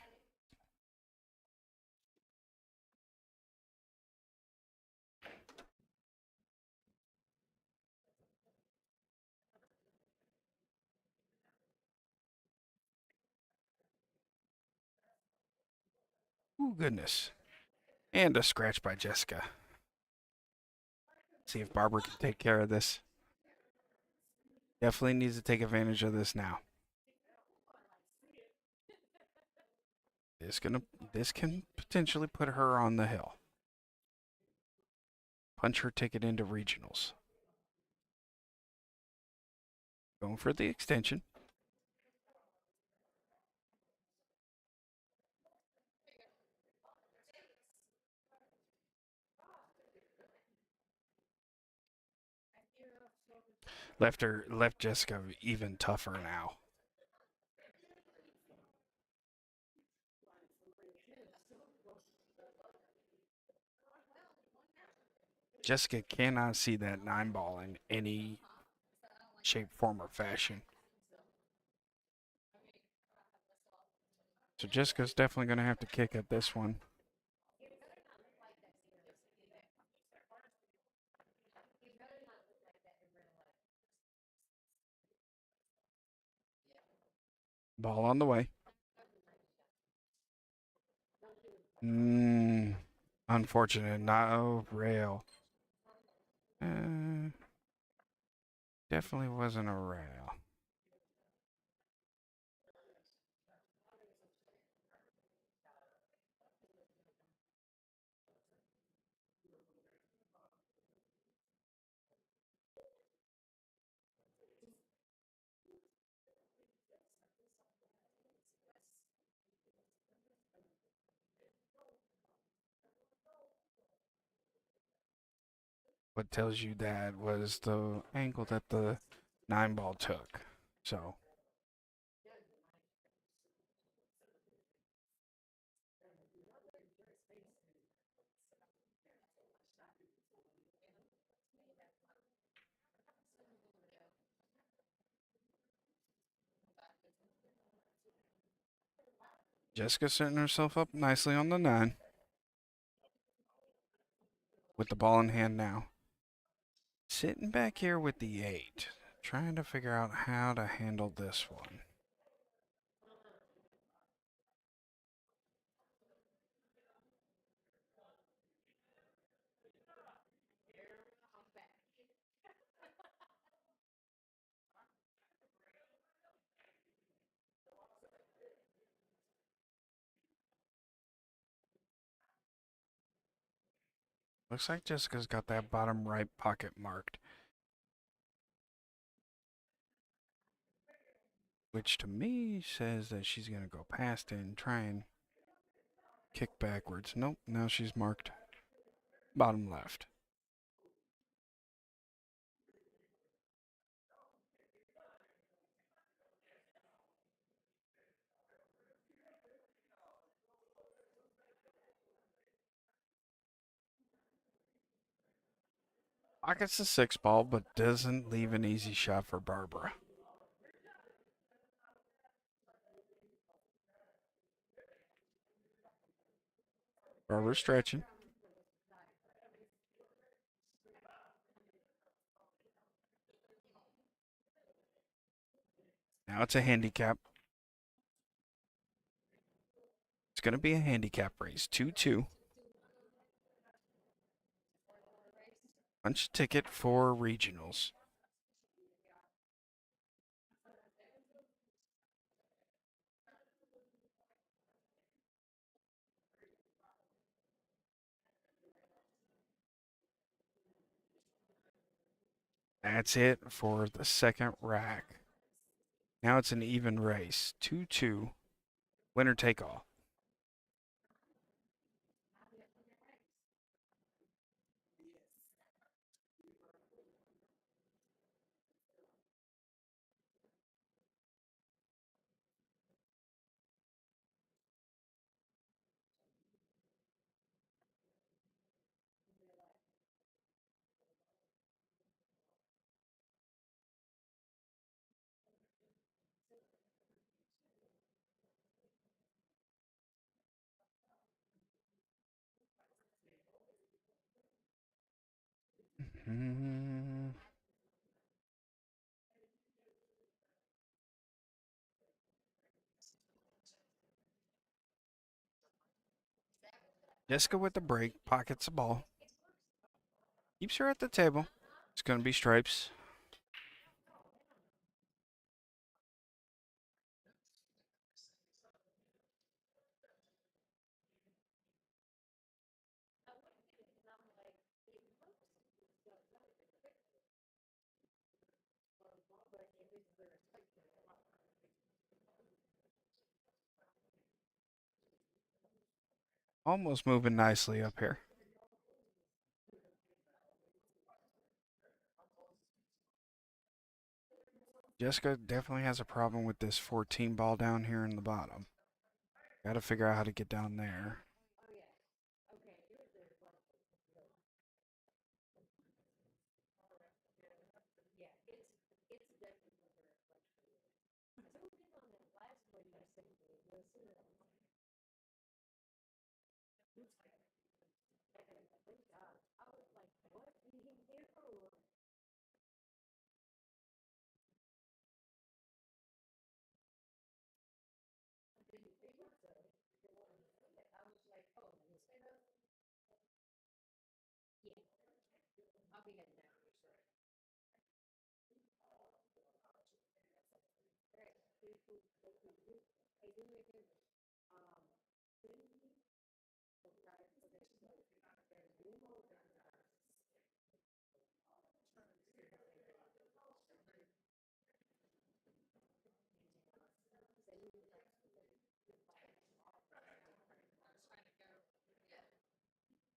A: Ooh, goodness. And a scratch by Jessica. See if Barbara can take care of this. Definitely needs to take advantage of this now. This can potentially put her on the hill. Punch her ticket into regionals. Going for the extension. Left Jessica even tougher now. Jessica cannot see that 9 ball in any shape, form, or fashion. So Jessica's definitely going to have to kick at this one. Ball on the way. Unfortunate. No rail. Definitely wasn't a rail. What tells you that was the angle that the 9 ball took. So Jessica setting herself up nicely on the 9. With the ball in hand now. Sitting back here with the 8. Trying to figure out how to handle this one. Looks like Jessica's got that bottom right pocket marked. Which to me says that she's going to go past it and try and kick backwards. Nope, now she's marked bottom left. Pockets the 6 ball, but doesn't leave an easy shot for Barbara. Barbara stretching. Now it's a handicap. It's going to be a handicap race. 2-2. Punch ticket for regionals. That's it for the second rack. Now it's an even race. 2-2. Winner take all. Mm. Jessica with the break, pockets the ball, keeps her at the table. It's going to be stripes. Almost moving nicely up here. Jessica definitely has a problem with this 14 ball down here in the bottom. Got to figure out how to get down there.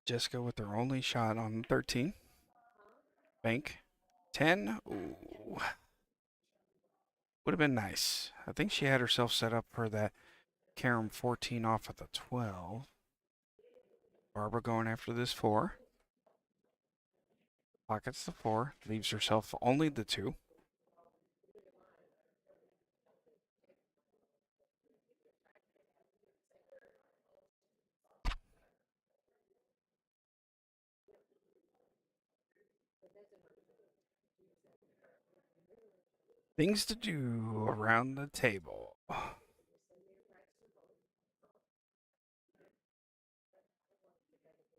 A: Jessica with her only shot on 13. Bank. 10. Ooh. Would have been nice. I think she had herself set up for that carom 14 off at the 12. Barbara going after this 4. Pockets the 4. Leaves herself only the 2. Things to do around the table.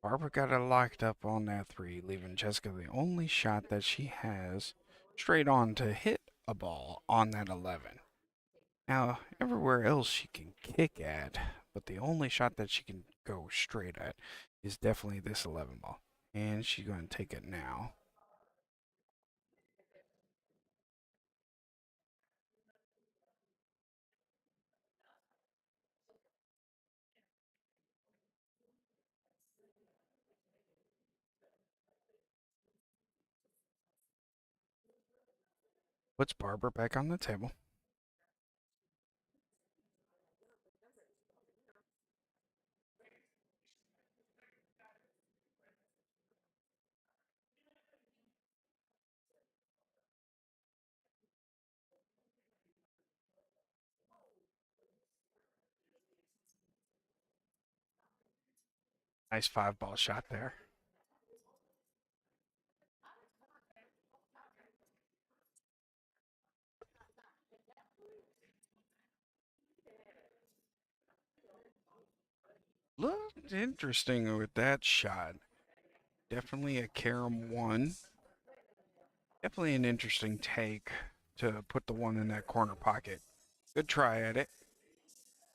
A: Barbara got it locked up on that 3, leaving Jessica the only shot that she has straight on to hit a ball on that 11. Now, everywhere else she can kick at, but the only shot that she can go straight at is definitely this 11 ball. And she's going to take it now. Puts Barbara back on the table. Nice 5 ball shot there. Looked interesting with that shot. Definitely a carom 1. Definitely an interesting take to put the 1 in that corner pocket. Good try at it.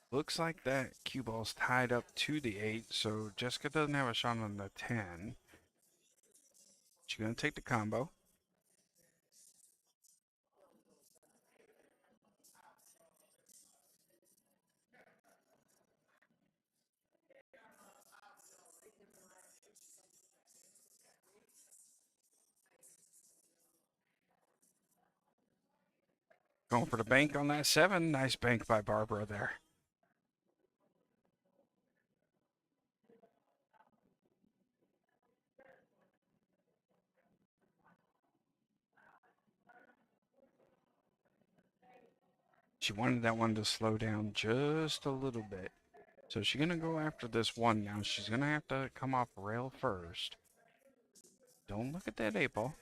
A: Looks like that cue ball's tied up to the 8, so Jessica doesn't have a shot on the 10. She's going to take the combo. Going for the bank on that 7. Nice bank by Barbara there. She wanted that one to slow down just a little bit. So she's going to go after this 1 now. She's going to have to come off rail first. Don't look at that 8 ball.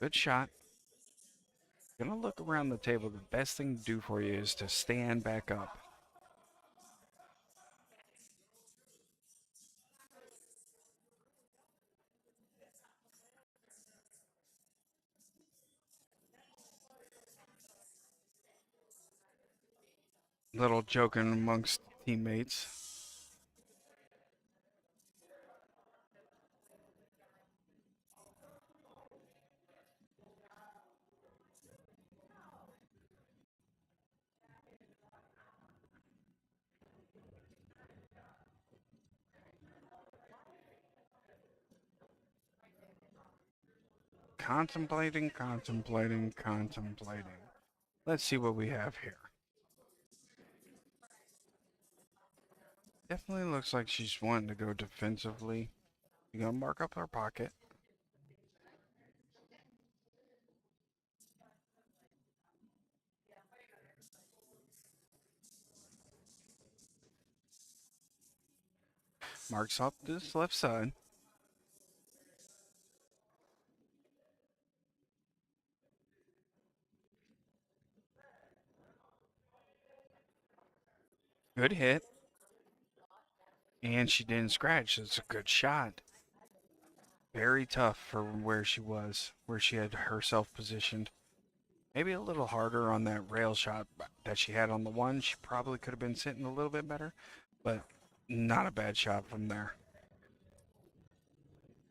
A: Good shot. Gonna look around the table. The best thing to do for you is to stand back up. Little joking amongst teammates. Contemplating, contemplating, contemplating. Let's see what we have here. Definitely looks like she's wanting to go defensively. She's gonna mark up her pocket. Marks up this left side. Good hit. And she didn't scratch. It's a good shot. Very tough for where she was, where she had herself positioned. Maybe a little harder on that rail shot that she had on the 1. She probably could have been sitting a little bit better, but not a bad shot from there.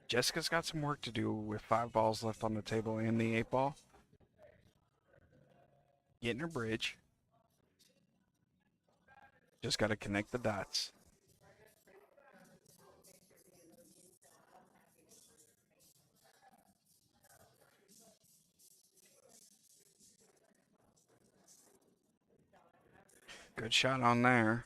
A: Jessica's got some work to do with 5 balls left on the table and the 8 ball. Getting her bridge. Just got to connect the dots. Good shot on there.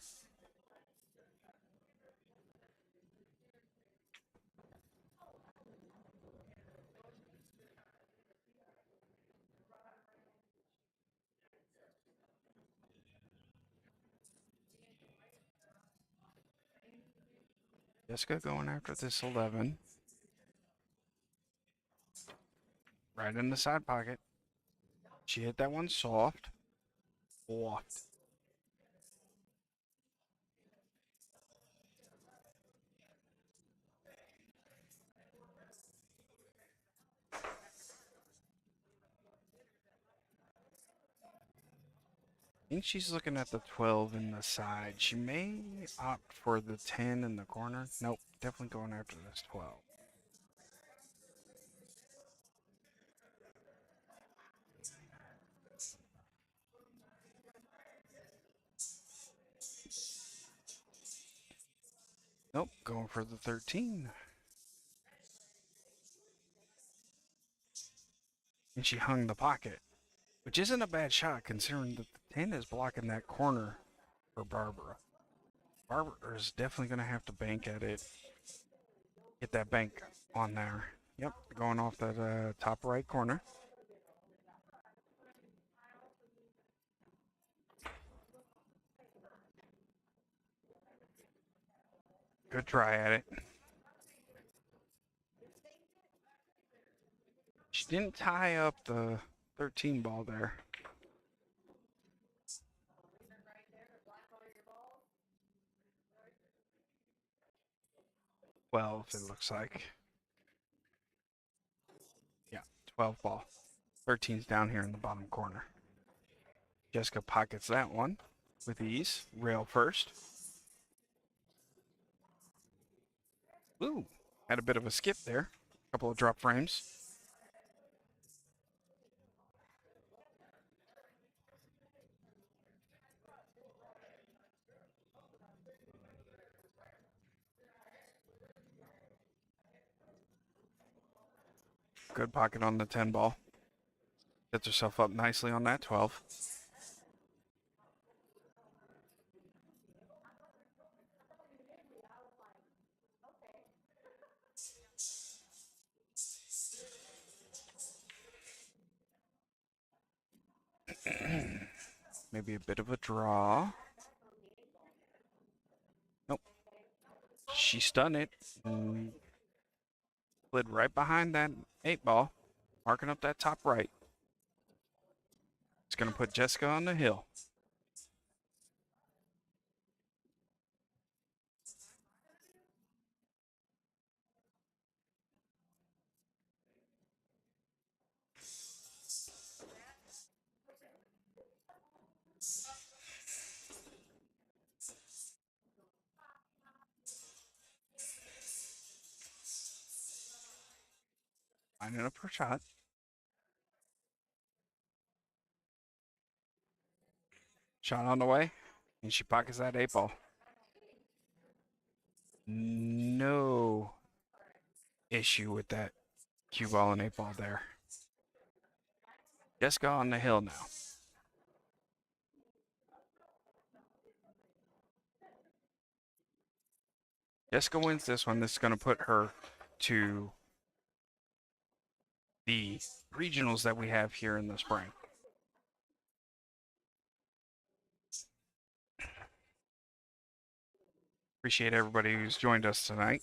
A: Jessica going after this 11. Right in the side pocket. She hit that one soft. Soft. I think she's looking at the 12 in the side. She may opt for the 10 in the corner. Nope, definitely going after this 12. Nope, going for the 13. And she hung the pocket, which isn't a bad shot considering that the 10 is blocking that corner for Barbara. Barbara is definitely going to have to bank at it. Get that bank on there. Yep, going off that top right corner. Good try at it. She didn't tie up the 13 ball there. 12, it looks like. Yeah, 12 ball. 13's down here in the bottom corner. Jessica pockets that one with ease. Rail first. Ooh, had a bit of a skip there. A couple of drop frames. Good pocket on the 10 ball. Sets herself up nicely on that 12. Maybe a bit of a draw. Nope. She stunned it and slid right behind that 8 ball, marking up that top right. It's going to put Jessica on the hill. Lining up her shot. Shot on the way, and she pockets that 8 ball. No issue with that cue ball and 8 ball there. Jessica on the hill now. Jessica wins this one. This is going to put her to the regionals that we have here in the spring. Appreciate everybody who's joined us tonight,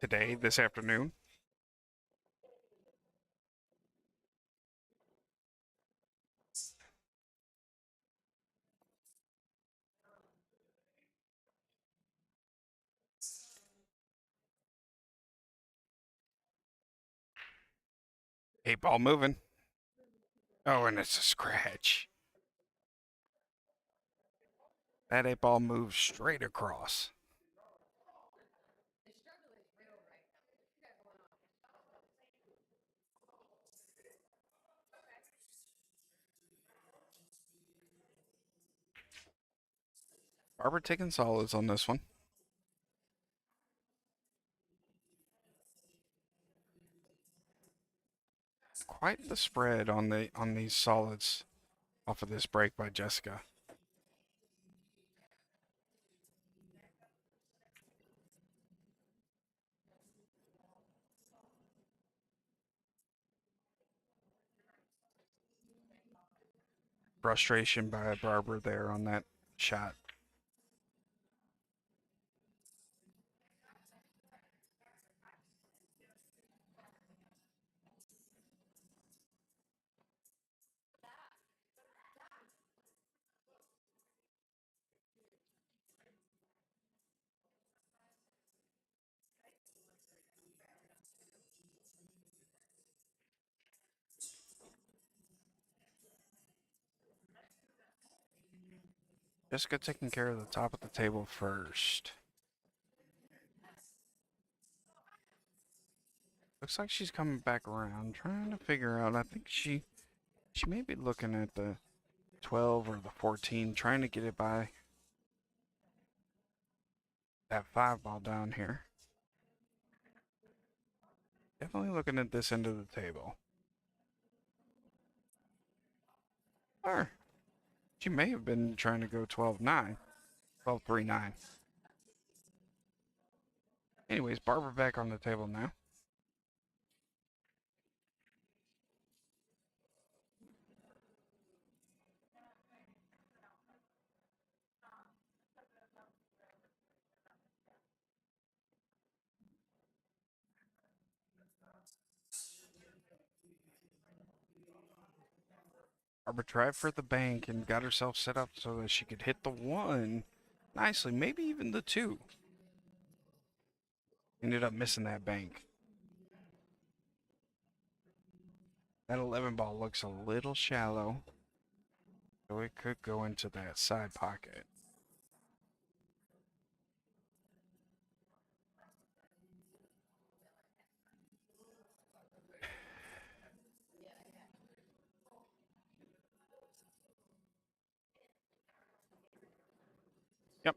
A: today, this afternoon. Eight ball moving. Oh, and it's a scratch. That 8 ball moves straight across. Barbara taking solids on this one. Quite the spread on these solids off of this break by Jessica. Frustration by Barbara there on that shot. Jessica taking care of the top of the table first. Looks like she's coming back around, trying to figure out. I think she may be looking at the 12 or the 14, trying to get it by that 5 ball down here. Definitely looking at this end of the table. Or she may have been trying to go 12-9, 12-3-9. Anyways, Barbara back on the table now. Barbara tried for the bank and got herself set up so that she could hit the 1 nicely, maybe even the 2. Ended up missing that bank. That 11 ball looks a little shallow, so it could go into that side pocket. Yep.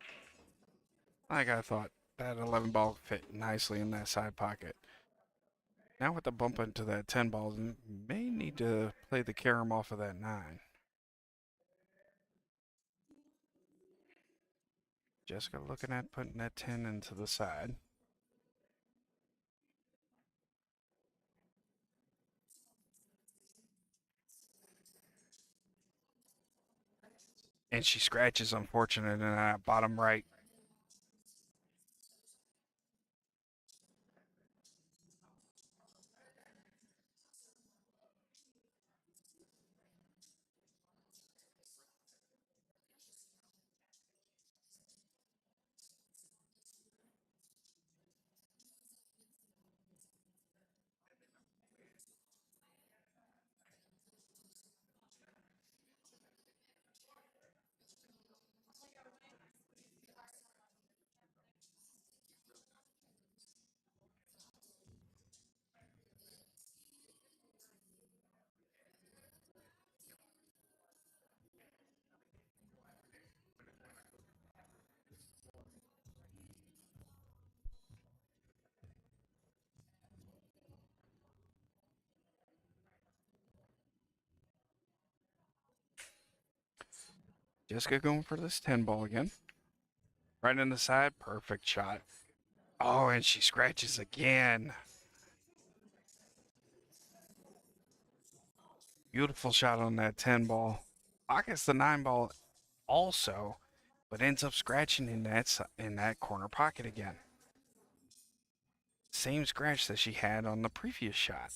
A: Like I thought, that 11 ball fit nicely in that side pocket. Now with the bump into that 10 ball, may need to play the carom off of that 9. Jessica looking at putting that 10 into the side. And she scratches, unfortunate, in that bottom right. Jessica going for this 10 ball again. Right in the side, perfect shot. Oh, and she scratches again. Beautiful shot on that 10 ball. Pockets the 9 ball also, but ends up scratching in that corner pocket again. Same scratch that she had on the previous shot.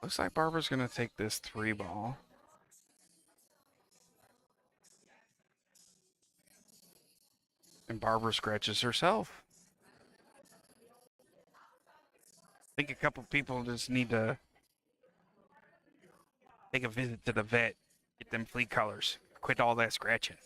A: Looks like Barbara's going to take this 3 ball. And Barbara scratches herself. I think a couple people just need to take a visit to the vet, get them flea colors, quit all that scratching.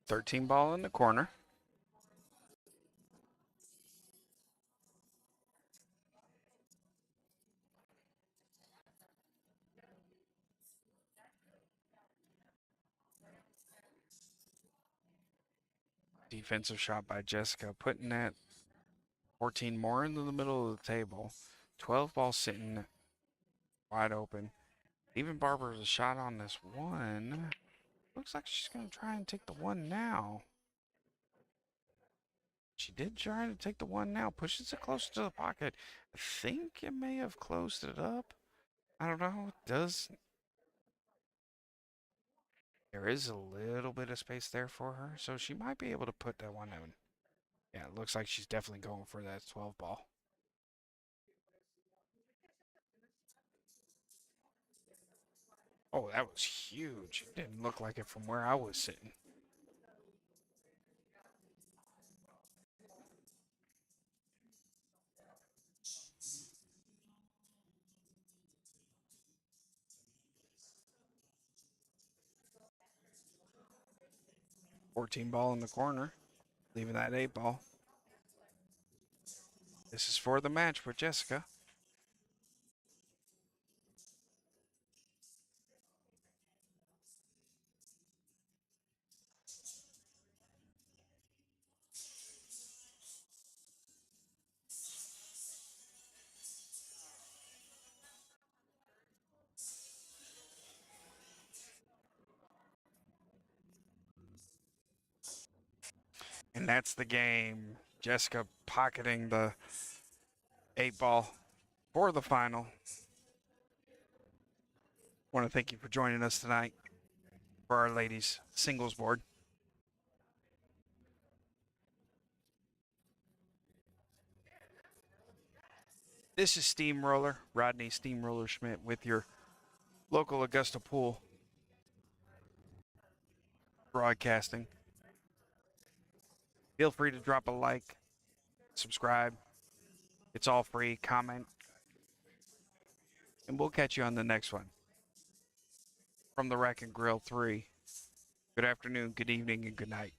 A: Thirteen ball in the corner. Defensive shot by Jessica, putting that 14 more into the middle of the table. 12 ball sitting wide open. Even Barbara's a shot on this one. Looks like she's going to try and take the one now. She did try to take the one now. Pushes it closer to the pocket. I think it may have closed it up. I don't know. It does. There is a little bit of space there for her, so she might be able to put that one in. Yeah, it looks like she's definitely going for that 12 ball. Oh, that was huge. It didn't look like it from where I was sitting. Fourteen ball in the corner, leaving that 8 ball. This is for the match for Jessica. And that's the game. Jessica pocketing the 8 ball for the final. want to thank you for joining us tonight for our ladies singles board. This is Steamroller, Rodney Steamroller Schmidt with your local Augusta Pool broadcasting. Feel free to drop a like, subscribe. It's all free. Comment. And we'll catch you on the next one. From the Rack and Grill 3, good afternoon, good evening, and good night.